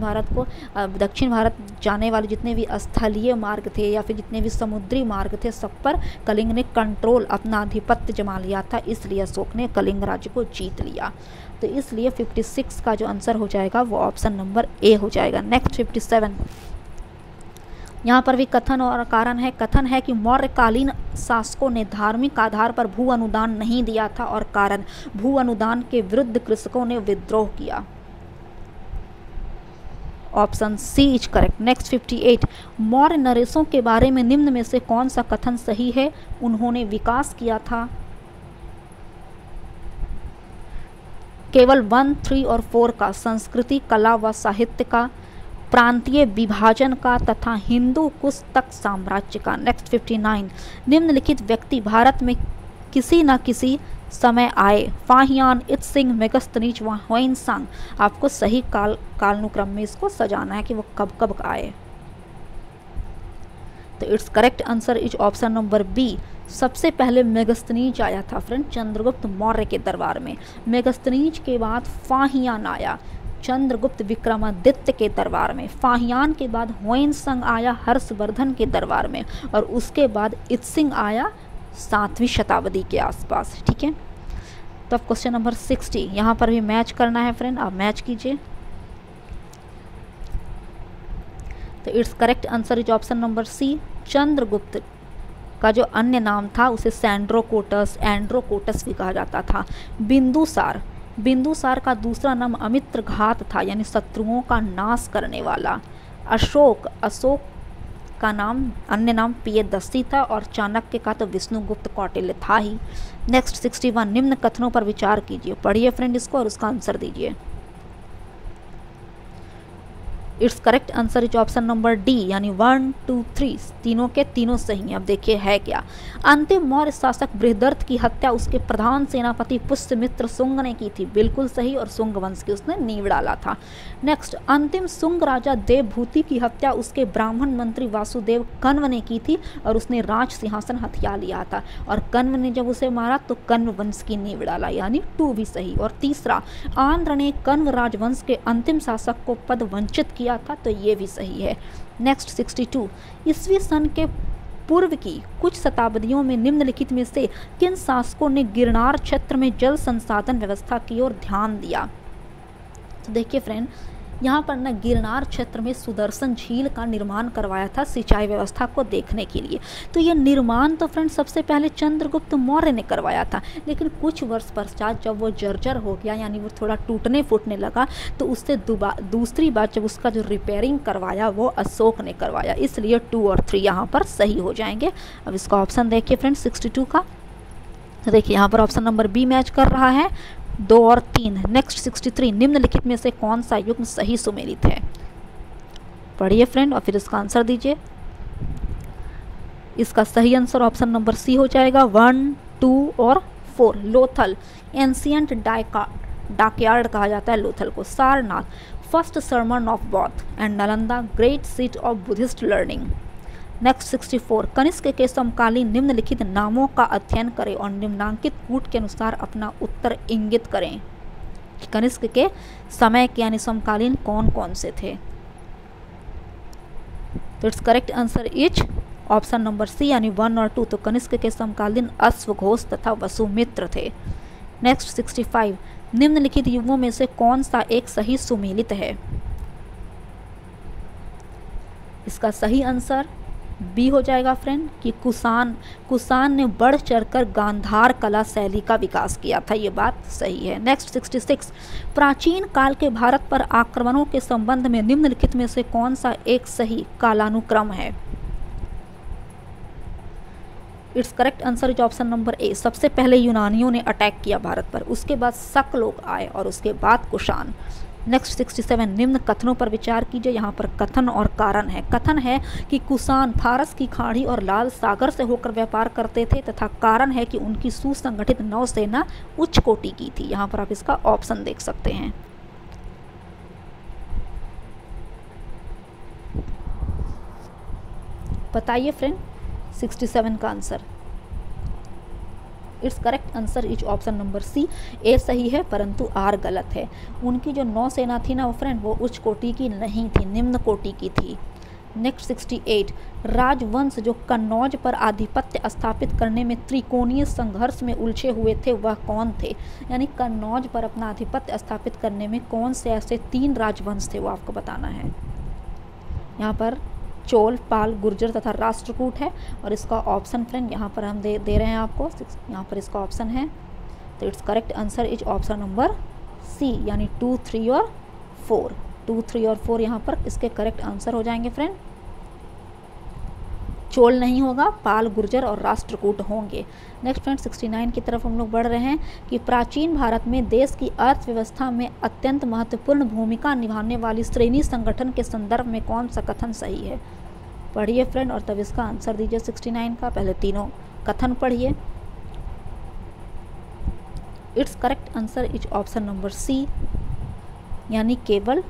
भारत जाने वाले जितने भी स्थलीय मार्ग थे या फिर जितने भी समुद्री मार्ग थे, सब पर कलिंग ने कंट्रोल, अपना आधिपत्य जमा लिया था, इसलिए अशोक ने कलिंग राज्य को जीत लिया। तो इसलिए 56 का जो आंसर हो जाएगा वो ऑप्शन नंबर ए हो जाएगा। नेक्स्ट 57, यहाँ पर भी कथन और कारण है। कथन है कि मौर्यकालीन शासकों ने धार्मिक आधार पर भू अनुदान नहीं दिया था और कारण, भू अनुदान के विरुद्ध कृषकों ने विद्रोह किया। Option C is correct. Next 58, Maurya नरेशों के बारे में निम्न में से कौन सा कथन सही है? उन्होंने विकास किया था। केवल 1, 3 और 4 का, संस्कृति, कला व साहित्य का, प्रांतीय विभाजन का तथा हिंदू कुश तक साम्राज्य का। नेक्स्ट 59, निम्नलिखित व्यक्ति भारत में किसी न किसी समय आए। फाहियान, इत्सिंग, मेगस्थनीज व ह्वेनसांग। आपको सही कालानुक्रम में इसको सजाना है कि वो कब कब आए। तो it's correct answer is option number B. सबसे पहले मेगस्थनीज आया था फ्रेंड चंद्रगुप्त मौर्य के दरबार में। मेगस्थनीज के बाद फाहियान आया चंद्रगुप्त विक्रमादित्य के दरबार में। फाहियान के बाद ह्वेनसांग आया हर्षवर्धन के दरबार में और उसके बाद इत्सिंग आया 7वीं शताब्दी के आसपास। ठीक है, तो अब क्वेश्चन नंबर 60, यहाँ पर भी मैच करना है फ्रेंड, आप मैच कीजिए। तो it's correct answer is option number C. Chandragupta का जो अन्य नाम था उसे सैंड्रोकोटस, एंड्रोकोटस भी कहा जाता था। बिंदुसार का दूसरा नाम अमित्रघात था, यानी शत्रुओं का नाश करने वाला। अशोक का नाम, अन्य नाम प्रियदर्शी था और चाणक्य का तो विष्णुगुप्त कौटिल्य था ही। नेक्स्ट 61, निम्न कथनों पर विचार कीजिए। पढ़िए फ्रेंड इसको और उसका आंसर दीजिए। It's correct answer is option number D, यानी 1, 2, 3 तीनों के तीनों सही हैं। अब देखिए है क्या। अंतिम मौर्य शासक बृहदर्थ की हत्या उसके प्रधान सेनापति पुष्यमित्र शुंग ने की थी। बिल्कुल सही, और शुंग वंश की उसने नींव डाला था। नेक्स्ट, अंतिम शुंग राजा देवभूति की हत्या उसके ब्राह्मण मंत्री वासुदेव कण्व ने की थी और उसने राज सिंहासन हथिया लिया था। और कण्व ने जब उसे मारा तो कण्व वंश की नींव डाला, यानी 2 भी सही। और तीसरा, आंध्र ने कण्व राजवंश के अंतिम शासक को पद वंचित किया था, तो ये भी सही है। नेक्स्ट 62, ईस्वी सन के पूर्व की कुछ शताब्दियों में निम्नलिखित में से किन शासकों ने गिरनार क्षेत्र में जल संसाधन व्यवस्था की ओर ध्यान दिया? तो देखिए फ्रेंड, यहाँ पर न गिरनार क्षेत्र में सुदर्शन झील का निर्माण करवाया था सिंचाई व्यवस्था को देखने के लिए। तो ये निर्माण तो फ्रेंड सबसे पहले चंद्रगुप्त मौर्य ने करवाया था, लेकिन कुछ वर्ष पश्चात जब वो जर्जर हो गया, यानी वो थोड़ा टूटने फूटने लगा, तो उससे दूसरी बार जब उसका जो रिपेयरिंग करवाया वो अशोक ने करवाया। इसलिए 2 और 3 यहाँ पर सही हो जाएंगे। अब इसका ऑप्शन देखिए फ्रेंड 62 का, देखिए यहाँ पर ऑप्शन नंबर बी मैच कर रहा है, 2 और 3। नेक्स्ट 63, निम्नलिखित में से कौन सा युग्म सही सुमेलित है? पढ़िए फ्रेंड और फिर इसका आंसर दीजिए। इसका सही आंसर ऑप्शन नंबर सी हो जाएगा, 1, 2 और 4। लोथल, एंशियंट डॉकयार्ड कहा जाता है लोथल को। Sarnath, first sermon of Buddha. And Nalanda, great seat of Buddhist learning. Next 64, Kanishka के समकालीन निम्नलिखित नामों का अध्ययन करें और निम्नांकित कूट के अनुसार अपना उत्तर इंगित करें। कनिष्क के समय के यानी समकालीन कौन कौन से थे? तो it's correct answer is option number C यानी 1 और 2। तो कनिष्क के समकालीन अश्वघोष तथा वसुमित्र थे। नेक्स्ट 65, निम्नलिखित युगों में से कौन सा एक सही सुमेलित है? इसका सही आंसर बी हो जाएगा फ्रेंड कि कुषाण ने बढ़ चढ़कर गांधार कला शैली का विकास किया था। ये बात सही है। नेक्स्ट 66, प्राचीन काल के भारत पर आक्रमणों के संबंध में निम्नलिखित में से कौन सा एक सही कालानुक्रम है? It's correct answer is option number ए। सबसे पहले यूनानियों ने अटैक किया भारत पर, उसके बाद शक लोग आए और उसके बाद कुषाण। नेक्स्ट 67, निम्न कथनों पर विचार कीजिए। यहाँ पर कथन और कारण है। कथन है कि कुषाण फारस की खाड़ी और लाल सागर से होकर व्यापार करते थे, तथा कारण है कि उनकी सुसंगठित नौसेना उच्च कोटि की थी। यहाँ पर आप इसका ऑप्शन देख सकते हैं। बताइए फ्रेंड 67 का answer. It's correct answer is option number C. A सही है परंतु आर गलत है। उनकी जो नौसेना थी ना वो फ्रेंड वो उच्च कोटि की नहीं थी, निम्न कोटि की थी। नेक्स्ट 68, राजवंश जो कन्नौज पर आधिपत्य स्थापित करने में त्रिकोणीय संघर्ष में उलझे हुए थे वह कौन थे? यानी कन्नौज पर अपना आधिपत्य स्थापित करने में कौन से ऐसे 3 राजवंश थे वो आपको बताना है। यहाँ पर चोल, पाल, गुर्जर तथा राष्ट्रकूट है और इसका ऑप्शन फ्रेंड यहाँ पर हम दे रहे हैं आपको। यहाँ पर इसका ऑप्शन है, तो it's correct answer is option number C यानी 2, 3 और 4। 2, 3 और 4 यहाँ पर इसके करेक्ट आंसर हो जाएंगे फ्रेंड। चोल नहीं होगा, पाल, गुर्जर और राष्ट्रकूट होंगे। नेक्स्ट फ्रेंड 69 की तरफ हम लोग बढ़ रहे हैं कि प्राचीन भारत में देश की अर्थव्यवस्था में अत्यंत महत्वपूर्ण भूमिका निभाने वाली श्रेणी संगठन के संदर्भ में कौन सा कथन सही है? पढ़िए फ्रेंड और तब इसका आंसर दीजिए 69 का। पहले तीनों कथन पढ़िए। It's correct answer is option number C यानी केवल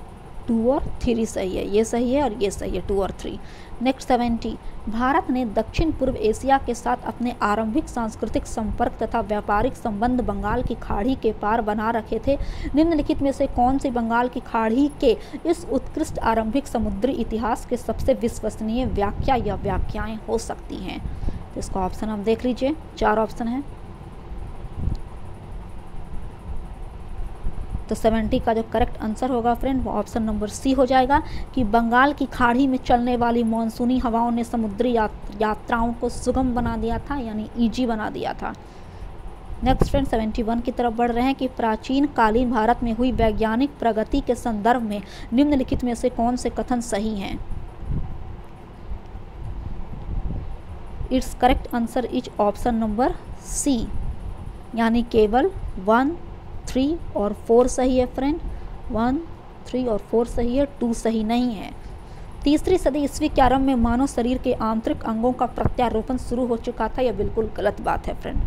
2 और 3 सही है। ये सही है और ये सही है, 2 और 3। नेक्स्ट 70, भारत ने दक्षिण पूर्व एशिया के साथ अपने आरंभिक सांस्कृतिक संपर्क तथा व्यापारिक संबंध बंगाल की खाड़ी के पार बना रखे थे। निम्नलिखित में से कौन सी बंगाल की खाड़ी के इस उत्कृष्ट आरंभिक समुद्री इतिहास के सबसे विश्वसनीय व्याख्या या व्याख्याएं हो सकती हैं? तो इसका ऑप्शन आप देख लीजिए, 4 ऑप्शन है। तो 70 का जो करेक्ट आंसर होगा फ्रेंड वो ऑप्शन नंबर सी हो जाएगा कि बंगाल की खाड़ी में चलने वाली मानसूनी हवाओं ने समुद्री यात्राओं को सुगम बना दिया था, यानी ईजी बना दिया था। नेक्स्ट फ्रेंड 71 की तरफ बढ़ रहे हैं कि प्राचीन कालीन भारत में हुई वैज्ञानिक प्रगति के संदर्भ में निम्नलिखित में से कौन से कथन सही हैं? It's correct answer is option number C यानी केवल 1, 3 और 4 सही है फ्रेंड। 1, 3 और 4 सही है, 2 सही नहीं है। तीसरी सदी ईस्वी के आरंभ में मानव शरीर के आंतरिक अंगों का प्रत्यारोपण शुरू हो चुका था। यह बिल्कुल गलत बात है फ्रेंड।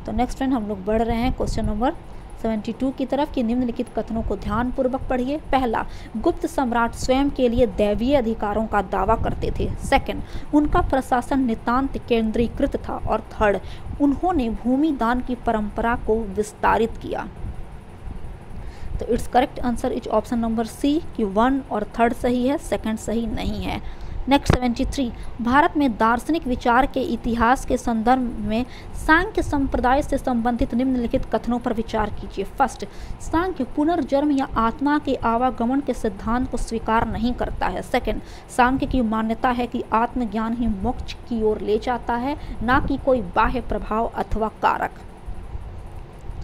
तो नेक्स्ट फ्रेंड हम लोग बढ़ रहे हैं क्वेश्चन नंबर 72 की तरफ कि निम्नलिखित कथनों को ध्यानपूर्वक पढ़िए। पहला, गुप्त सम्राट स्वयं के लिए दैवीय अधिकारों का दावा करते थे। सेकंड, उनका प्रशासन नितांत केंद्रीकृत था। और थर्ड, उन्होंने भूमि दान की परंपरा को विस्तारित किया। तो it's correct answer is option number C कि 1 और 3 सही है, सेकंड सही नहीं है। नेक्स्ट 73, भारत में दार्शनिक विचार के इतिहास के संदर्भ में सांख्य संप्रदाय से संबंधित निम्नलिखित कथनों पर विचार कीजिए। फर्स्ट, सांख्य पुनर्जन्म या आत्मा के आवागमन के सिद्धांत को स्वीकार नहीं करता है। सेकंड, सांख्य की मान्यता है कि आत्मज्ञान ही मोक्ष की ओर ले जाता है, ना कि कोई बाह्य प्रभाव अथवा कारक।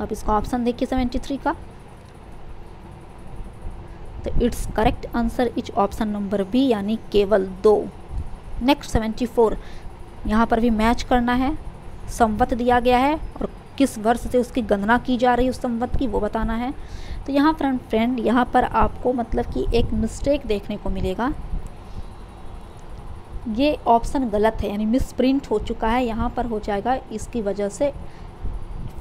अब इसका ऑप्शन देखिए 73 का, तो it's correct answer is option number B, यानी केवल 2। नेक्स्ट 74, यहाँ पर भी मैच करना है, संवत दिया गया है और किस वर्ष से उसकी गणना की जा रही है उस संवत की, वो बताना है। तो यहाँ फ्रेंड यहाँ पर आपको मतलब कि एक मिस्टेक देखने को मिलेगा, ये ऑप्शन गलत है, यानी मिस प्रिंट हो चुका है। यहाँ पर हो जाएगा इसकी वजह से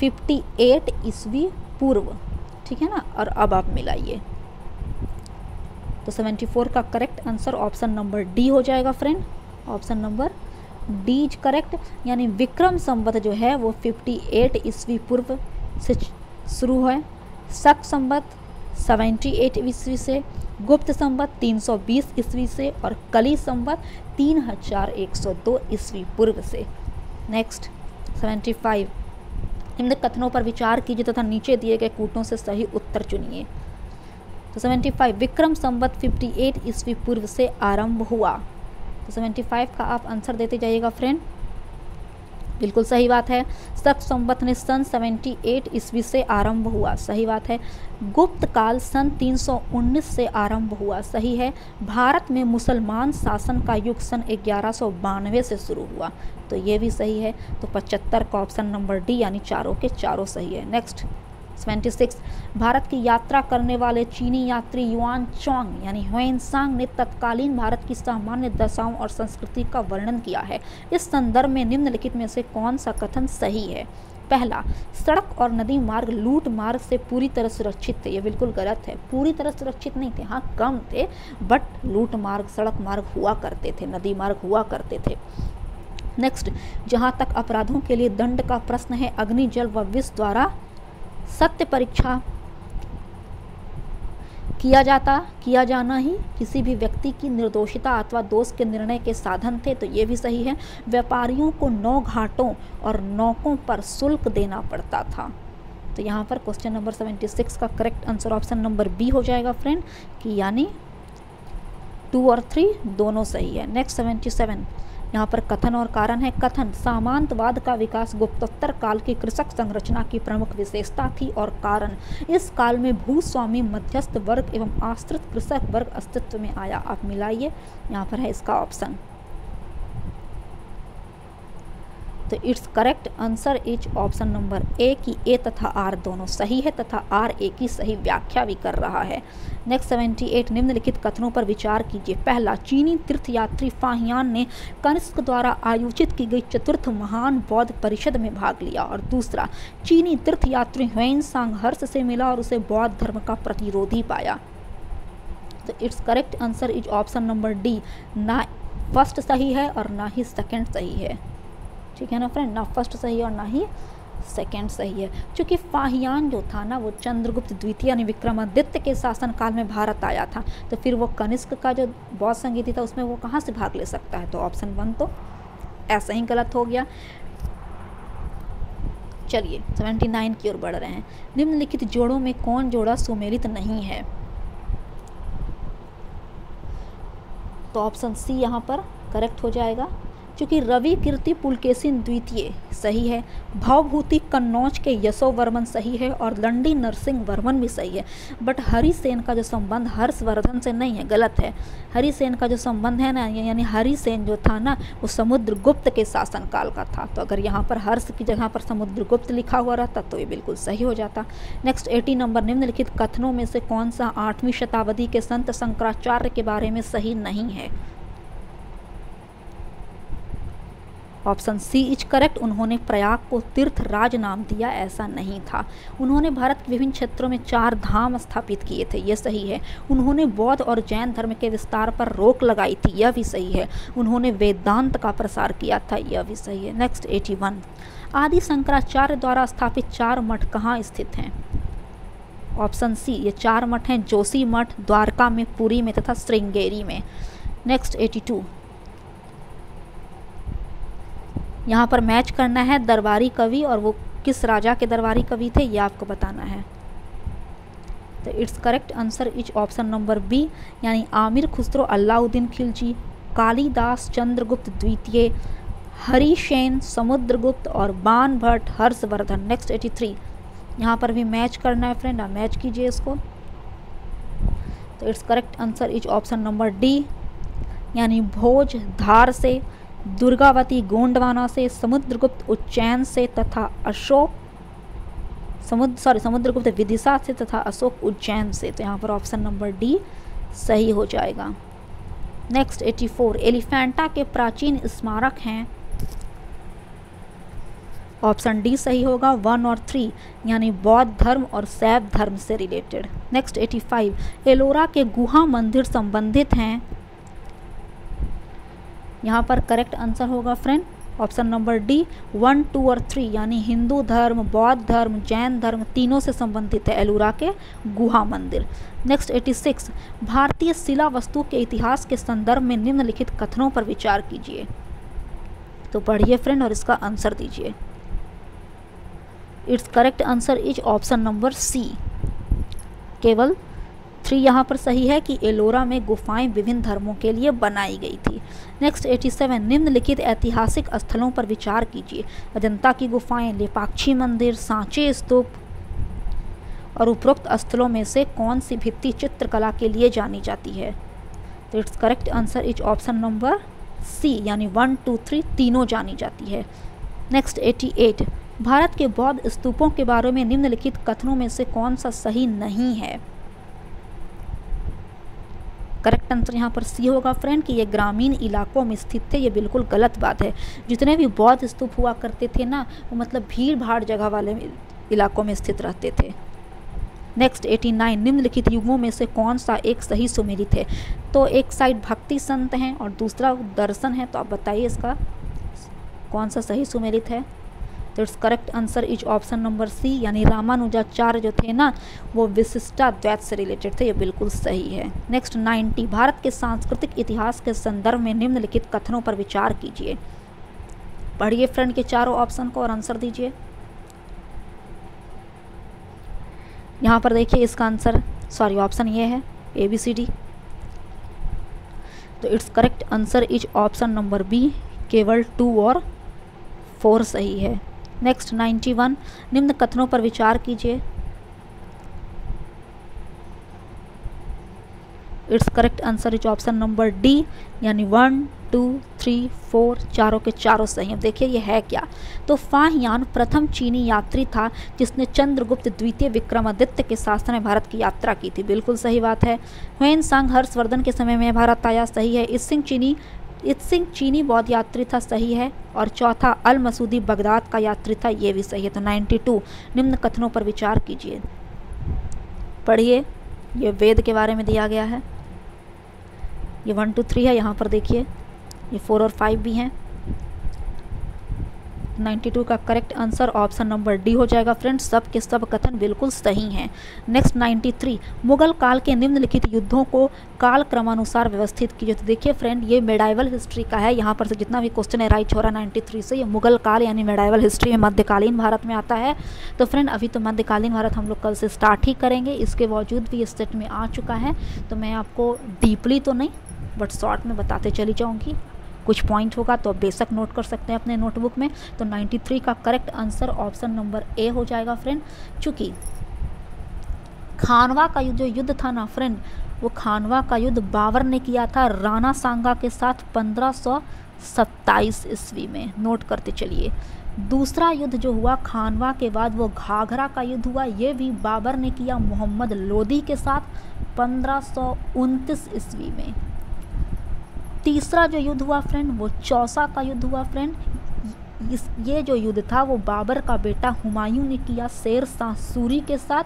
58 ईस्वी पूर्व, ठीक है ना। और अब आप मिलाइए, तो 74 का correct answer option number D हो जाएगा friend. Option number D is correct, यानी विक्रम संवत जो है वो 58 ईस्वी पूर्व से शुरू है, शक संवत 78 ईस्वी से, गुप्त संवत 320 ईस्वी से और कली संवत 3102 ईस्वी पूर्व से। नेक्स्ट 75, निम्न कथनों पर विचार कीजिए तथा नीचे दिए गए कूटों से सही उत्तर चुनिए। तो 75, विक्रम संवत 58 ईस्वी पूर्व से आरंभ हुआ। तो 75 का आप आंसर देते जाइएगा फ्रेंड, बिल्कुल सही बात है। शक संवत ने सन 78 ईस्वी से आरंभ हुआ, सही बात है। गुप्त काल सन 319 से आरंभ हुआ, सही है। भारत में मुसलमान शासन का युग सन 1192 से शुरू हुआ, तो ये भी सही है। तो 75 का ऑप्शन नंबर डी, यानी चारों के चारों सही है। नेक्स्ट 76, भारत की यात्रा करने वाले चीनी यात्री युआन चौंग यानी ह्वेनसांग ने तत्कालीन भारत की सामान्य दशाओं और संस्कृति का वर्णन किया है। इस संदर्भ में निम्नलिखित में से कौन सा कथन सही है? पहला, सड़क और नदी मार्ग लूट मार्ग से पूरी तरह सुरक्षित थे। ये बिल्कुल गलत है, पूरी तरह सुरक्षित नहीं थे, हाँ कम थे, बट लूट मार्ग सड़क मार्ग हुआ करते थे, नदी मार्ग हुआ करते थे। नेक्स्ट, जहाँ तक अपराधों के लिए दंड का प्रश्न है, अग्नि जल व विष द्वारा सत्य परीक्षा किया जाना ही किसी भी व्यक्ति की निर्दोषिता अथवा दोष के निर्णय के साधन थे, तो ये भी सही है। व्यापारियों को 9 घाटों और नौकों पर शुल्क देना पड़ता था। तो यहाँ पर क्वेश्चन नंबर 76 का correct answer option number B हो जाएगा फ्रेंड, कि यानी 2 और 3 दोनों सही है। नेक्स्ट 77, यहाँ पर कथन और कारण है। कथन, सामंतवाद का विकास गुप्तोत्तर काल की कृषक संरचना की प्रमुख विशेषता थी, और कारण, इस काल में भूस्वामी, मध्यस्थ वर्ग एवं आश्रित कृषक वर्ग अस्तित्व में आया। आप मिलाइए, यहाँ पर है इसका ऑप्शन। तो it's correct answer is option number ए, कि ए तथा आर दोनों सही है तथा आर ए की सही व्याख्या भी कर रहा है। नेक्स्ट 78, निम्नलिखित कथनों पर विचार कीजिए। पहला, चीनी तीर्थयात्री फाहियान ने कनिष्क द्वारा आयोजित की गई चतुर्थ महान बौद्ध परिषद में भाग लिया। और दूसरा, चीनी तीर्थयात्री ह्वेनसांग हर्ष से मिला और उसे बौद्ध धर्म का प्रतिरोधी पाया। तो it's correct answer is option number D, ना फर्स्ट सही है और ना ही सेकेंड सही है, ठीक है ना फ्रेंड, ना फर्स्ट सही है और ना ही सेकेंड सही है। क्योंकि फाहियान जो था ना, वो चंद्रगुप्त द्वितीय यानी विक्रमादित्य के शासनकाल में भारत आया था, तो फिर वो कनिष्क का जो बौद्ध संगीति था उसमें वो कहाँ से भाग ले सकता है? तो ऑप्शन 1 तो ऐसा ही गलत हो गया। चलिए 79 की ओर बढ़ रहे हैं। निम्नलिखित जोड़ों में कौन जोड़ा सुमेलित नहीं है? तो ऑप्शन सी यहाँ पर करेक्ट हो जाएगा, क्योंकि रवि कीर्ति पुलकेशिन द्वितीय सही है, भवभूति कन्नौज के यशोवर्मन सही है और लंडी नरसिंह वर्मन भी सही है। बट हरिसेन का जो संबंध हर्षवर्धन से नहीं है, गलत है। हरिसेन का जो संबंध है ना, यानी हरिसेन जो था ना, वो समुद्रगुप्त के शासनकाल का था। तो अगर यहाँ पर हर्ष की जगह पर समुद्रगुप्त लिखा हुआ रहता तो ये बिल्कुल सही हो जाता। नेक्स्ट 80 नंबर, निम्नलिखित कथनों में से कौन सा 8वीं शताब्दी के संत शंकराचार्य के बारे में सही नहीं है? ऑप्शन सी इज करेक्ट, उन्होंने प्रयाग को तीर्थ राज नाम दिया, ऐसा नहीं था। उन्होंने भारत के विभिन्न क्षेत्रों में 4 धाम स्थापित किए थे, यह सही है। उन्होंने बौद्ध और जैन धर्म के विस्तार पर रोक लगाई थी, यह भी सही है। उन्होंने वेदांत का प्रसार किया था, यह भी सही है। नेक्स्ट 81, आदि शंकराचार्य द्वारा स्थापित 4 मठ कहाँ स्थित हैं? ऑप्शन सी, ये 4 मठ हैं जोशी मठ, द्वारका में, पुरी में तथा श्रृंगेरी में। नेक्स्ट 82, यहाँ पर मैच करना है दरबारी कवि और वो किस राजा के दरबारी कवि थे ये आपको बताना है। तो it's correct answer is option number B, यानी आमिर खुसरो अलाउद्दीन खिलजी, कालिदास चंद्रगुप्त द्वितीय, हरिसेन समुद्रगुप्त और बाण भट्ट हर्षवर्धन। नेक्स्ट 83, यहाँ पर भी मैच करना है फ्रेंड, आप मैच कीजिए इसको। तो it's correct answer is option number D, यानी भोज धार से, दुर्गावती गोंडवाना से, समुद्रगुप्त उज्जैन से तथा समुद्रगुप्त विदिशा से तथा अशोक उज्जैन से। तो यहाँ पर ऑप्शन नंबर डी सही हो जाएगा। नेक्स्ट 84, एलिफेंटा के प्राचीन स्मारक हैं। ऑप्शन डी सही होगा, 1 और 3, यानी बौद्ध धर्म और शैव धर्म से रिलेटेड। नेक्स्ट 85, एलोरा के गुहा मंदिर संबंधित हैं। यहाँ पर करेक्ट आंसर होगा फ्रेंड ऑप्शन नंबर डी, 1, 2 और 3, यानी हिंदू धर्म, बौद्ध धर्म, जैन धर्म तीनों से संबंधित है एलोरा के गुहा मंदिर। नेक्स्ट 86, भारतीय शिला वस्तु के इतिहास के संदर्भ में निम्नलिखित कथनों पर विचार कीजिए। तो पढ़िए फ्रेंड और इसका आंसर दीजिए। It's correct answer is option number C, केवल 3 यहाँ पर सही है कि एलोरा में गुफाएं विभिन्न धर्मों के लिए बनाई गई थी। नेक्स्ट 87, निम्नलिखित ऐतिहासिक स्थलों पर विचार कीजिए। अजंता की गुफाएं, लेपाक्षी मंदिर, सांची स्तूप और उपरोक्त स्थलों में से कौन सी भित्ति चित्रकला के लिए जानी जाती है। तो it's correct answer is option number C, यानी 1, 2, 3 तीनों जानी जाती है। नेक्स्ट 88, भारत के बौद्ध स्तूपों के बारे में निम्नलिखित कथनों में से कौन सा सही नहीं है। करेक्ट आंसर यहाँ पर सी होगा फ्रेंड कि ये ग्रामीण इलाकों में स्थित थे। ये बिल्कुल गलत बात है। जितने भी बौद्ध स्तूप हुआ करते थे ना, वो मतलब भीड़ भाड़ जगह वाले इलाकों में स्थित रहते थे। नेक्स्ट 89, निम्नलिखित युगों में से कौन सा एक सही सुमेलित है। तो एक साइड भक्ति संत हैं और दूसरा दर्शन है, तो आप बताइए इसका कौन सा सही सुमेलित है। तो it's correct answer is option number C, यानी रामानुजाचार्य जो थे ना वो विशिष्टाद्वैत से रिलेटेड थे। ये बिल्कुल सही है। नेक्स्ट 90, भारत के सांस्कृतिक इतिहास के संदर्भ में निम्नलिखित कथनों पर विचार कीजिए। पढ़िए फ्रेंड के चारों ऑप्शन को और आंसर दीजिए। यहाँ पर देखिए इसका आंसर ऑप्शन ये है ABCD। तो it's correct answer is option number B, केवल 2 और 4 सही है। नेक्स्ट 91, निम्न कथनों पर विचार कीजिए। It's correct answer is option number D, यानी 1, 2, 3, 4 चारों के चारों सही हैं। देखिए ये है क्या। तो फाहियान प्रथम चीनी यात्री था जिसने चंद्रगुप्त द्वितीय विक्रमादित्य के शासन में भारत की यात्रा की थी। बिल्कुल सही बात है। ह्वेनसांग हर्षवर्धन के समय में भारत आया, सही है। इत्सिंग चीनी बौद्ध यात्री था, सही है। और चौथा अल मसूदी बगदाद का यात्री था, ये भी सही है। तो 92, निम्न कथनों पर विचार कीजिए। पढ़िए, ये वेद के बारे में दिया गया है। ये 1, 2, 3 है। यहाँ पर देखिए ये 4 और 5 भी हैं। 92 का correct answer option number D हो जाएगा फ्रेंड्स। सब के सब कथन बिल्कुल सही हैं। नेक्स्ट 93, मुगल काल के निम्नलिखित युद्धों को काल क्रमानुसार व्यवस्थित कीजिए। तो देखिए फ्रेंड ये मेडाइवल हिस्ट्री का है। यहाँ पर से जितना भी क्वेश्चन है राइट हो रहा 93 से। ये मुगल काल यानी मेडाइवल हिस्ट्री में मध्यकालीन भारत में आता है। तो फ्रेंड अभी तो मध्यकालीन भारत हम लोग कल से स्टार्ट ही करेंगे। इसके बावजूद भी इस सेट में आ चुका है, तो मैं आपको डीपली तो नहीं बट शॉर्ट में बताते चली जाऊँगी। कुछ पॉइंट होगा तो आप बेशक नोट कर सकते हैं अपने नोटबुक में। तो 93 का करेक्ट आंसर ऑप्शन नंबर ए हो जाएगा फ्रेंड। चूँकि खानवा का जो युद्ध था ना फ्रेंड, वो खानवा का युद्ध बाबर ने किया था राणा सांगा के साथ 1527 ईस्वी में। नोट करते चलिए। दूसरा युद्ध जो हुआ खानवा के बाद वो घाघरा का युद्ध हुआ, ये भी बाबर ने किया मोहम्मद लोदी के साथ 1529 ईस्वी में। तीसरा जो युद्ध हुआ फ्रेंड वो चौसा का युद्ध हुआ फ्रेंड। ये जो युद्ध था वो बाबर का बेटा हुमायूं ने किया शेर शाह सूरी के साथ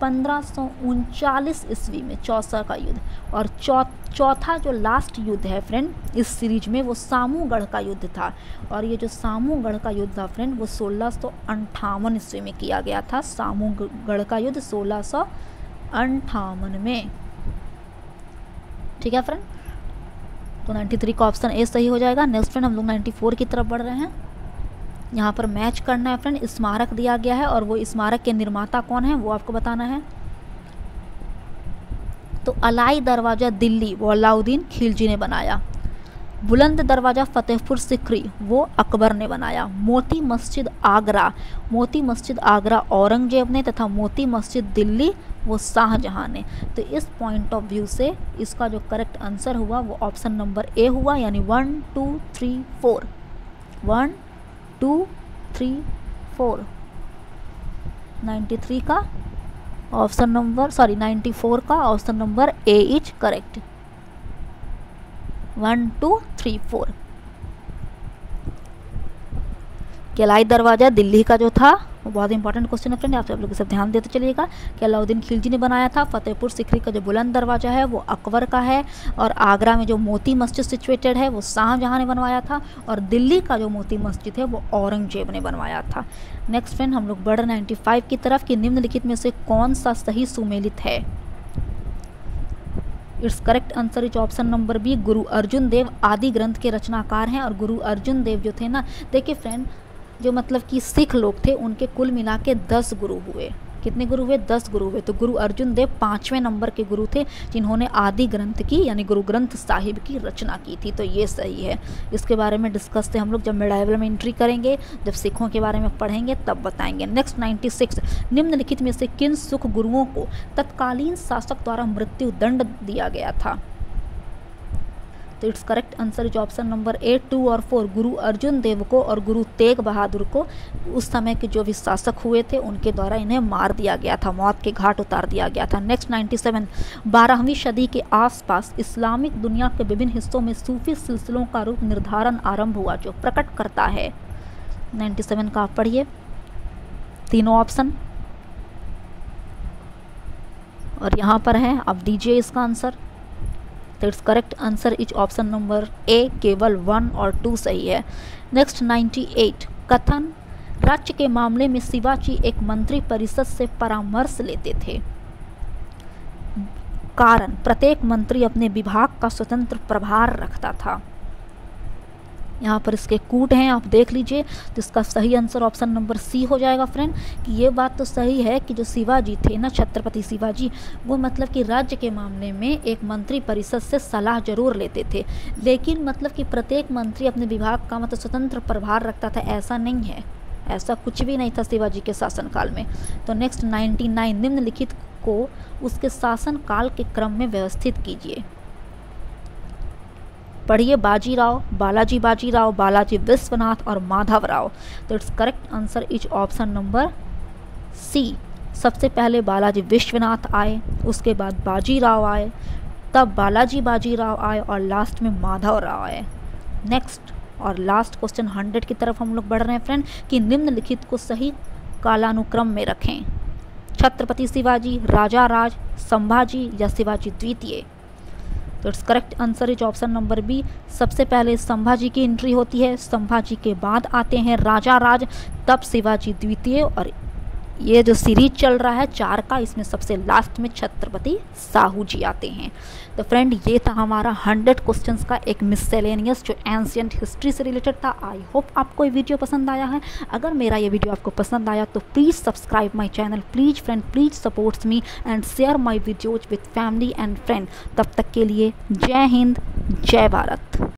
1539 ईस्वी में, चौसा का युद्ध। और चौथा जो लास्ट युद्ध है फ्रेंड इस सीरीज में वो सामूगढ़ का युद्ध था। और ये जो सामूगढ़ का युद्ध था फ्रेंड वो 1658 ईस्वी में किया गया था। सामूगढ़ का युद्ध 1658 में। ठीक है फ्रेंड। तो 93 का ऑप्शन ए सही हो जाएगा। नेक्स्ट फ्रेंड हम लोग 94 की तरफ बढ़ रहे हैं। यहाँ पर मैच करना है फ्रेंड, स्मारक दिया गया है और वो स्मारक के निर्माता कौन है वो आपको बताना है। तो अलाई दरवाज़ा दिल्ली वो अलाउद्दीन खिलजी ने बनाया। बुलंद दरवाज़ा फतेहपुर सिकरी वो अकबर ने बनाया। मोती मस्जिद आगरा औरंगजेब ने तथा मोती मस्जिद दिल्ली वो शाहजहां ने। तो इस पॉइंट ऑफ व्यू से इसका जो करेक्ट आंसर हुआ वो ऑप्शन नंबर ए हुआ, यानी 1 2 3 4 1 2 3 4। 93 का ऑप्शन नंबर 94 का option number A is correct. 1 2 3 4। Alai Darwaza Delhi का जो था वो बहुत इंपॉर्टेंट क्वेश्चन है फ्रेंड, आप सब लोग सब ध्यान देते चलिएगा कि अलाउद्दीन खिलजी ने बनाया था। फतेहपुर सिकरी का जो बुलंद दरवाज़ा है वो अकबर का है, और आगरा में जो मोती मस्जिद सिचुएटेड है वो शाहजहां ने बनवाया था, और दिल्ली का जो मोती मस्जिद है वो औरंगजेब ने बनवाया था। नेक्स्ट फ्रेंड हम लोग बढ़ 95 की तरफ कि निम्नलिखित में से कौन सा सही सुमेलित है। It's correct answer is option number B, Guru Arjun देव आदि ग्रंथ के रचनाकार हैं। और गुरु अर्जुन देव जो थे ना, देखिए फ्रेंड, जो मतलब कि सिख लोग थे उनके कुल मिला के 10 गुरु हुए। कितने गुरु हुए? 10 गुरु हुए। तो गुरु अर्जुन देव 5वें नंबर के गुरु थे जिन्होंने आदि ग्रंथ की यानी गुरु ग्रंथ साहिब की रचना की थी। तो ये सही है। इसके बारे में डिस्कस थे हम लोग जब मेडाइवल में एंट्री करेंगे, जब सिखों के बारे में पढ़ेंगे तब बताएंगे। नेक्स्ट 96, निम्नलिखित में से किन सिख गुरुओं को तत्कालीन शासक द्वारा मृत्यु दंड दिया गया था। तो it's correct answer is option number ए 2 और 4, गुरु अर्जुन देव को और गुरु तेग बहादुर को उस समय के जो भी शासक हुए थे उनके द्वारा इन्हें मार दिया गया था, मौत के घाट उतार दिया गया था। नेक्स्ट 97, 12वीं सदी के आसपास इस्लामिक दुनिया के विभिन्न हिस्सों में सूफी सिलसिलों का रूप निर्धारण आरंभ हुआ जो प्रकट करता है। 97 का आप पढ़िए, तीनों ऑप्शन और यहाँ पर है, आप दीजिए इसका आंसर। तो it's correct answer is option number ए, केवल 1 और 2 सही है। नेक्स्ट 98, कथन राज्य के मामले में शिवाजी एक मंत्री परिषद से परामर्श लेते थे। कारण प्रत्येक मंत्री अपने विभाग का स्वतंत्र प्रभार रखता था। यहाँ पर इसके कूट हैं, आप देख लीजिए। तो इसका सही आंसर ऑप्शन नंबर सी हो जाएगा फ्रेंड। कि ये बात तो सही है कि जो शिवाजी थे ना, छत्रपति शिवाजी, वो मतलब कि राज्य के मामले में एक मंत्री परिषद से सलाह जरूर लेते थे, लेकिन मतलब कि प्रत्येक मंत्री अपने विभाग का मतलब स्वतंत्र प्रभार रखता था, ऐसा नहीं है। ऐसा कुछ भी नहीं था शिवाजी के शासनकाल में। तो नेक्स्ट 99, निम्नलिखित को उसके शासनकाल के क्रम में व्यवस्थित कीजिए। पढ़िए, बाजीराव, बालाजी बाजीराव, बालाजी विश्वनाथ और माधवराव। तो it's correct answer is option number C. सबसे पहले बालाजी विश्वनाथ आए, उसके बाद बाजीराव आए, तब बालाजी बाजीराव आए और लास्ट में माधवराव आए। नेक्स्ट और लास्ट क्वेश्चन 100 की तरफ हम लोग बढ़ रहे हैं फ्रेंड कि निम्नलिखित को सही कालानुक्रम में रखें। छत्रपति शिवाजी, राजा राज, संभाजी या शिवाजी द्वितीय। तो it's correct answer is option number B. सबसे पहले संभाजी की एंट्री होती है, संभाजी के बाद आते हैं राजा राज, तब शिवाजी द्वितीय, और ये जो सीरीज चल रहा है 4 का, इसमें सबसे लास्ट में छत्रपति साहू जी आते हैं। तो फ्रेंड ये था हमारा 100 क्वेश्चंस का एक मिससेलेनियस जो एंशिएंट हिस्ट्री से रिलेटेड था। आई होप आपको ये वीडियो पसंद आया है। अगर मेरा ये वीडियो आपको पसंद आया तो please subscribe my channel, please friend, please supports me and share my videos with family and friend. तब तक के लिए जय हिंद, जय भारत।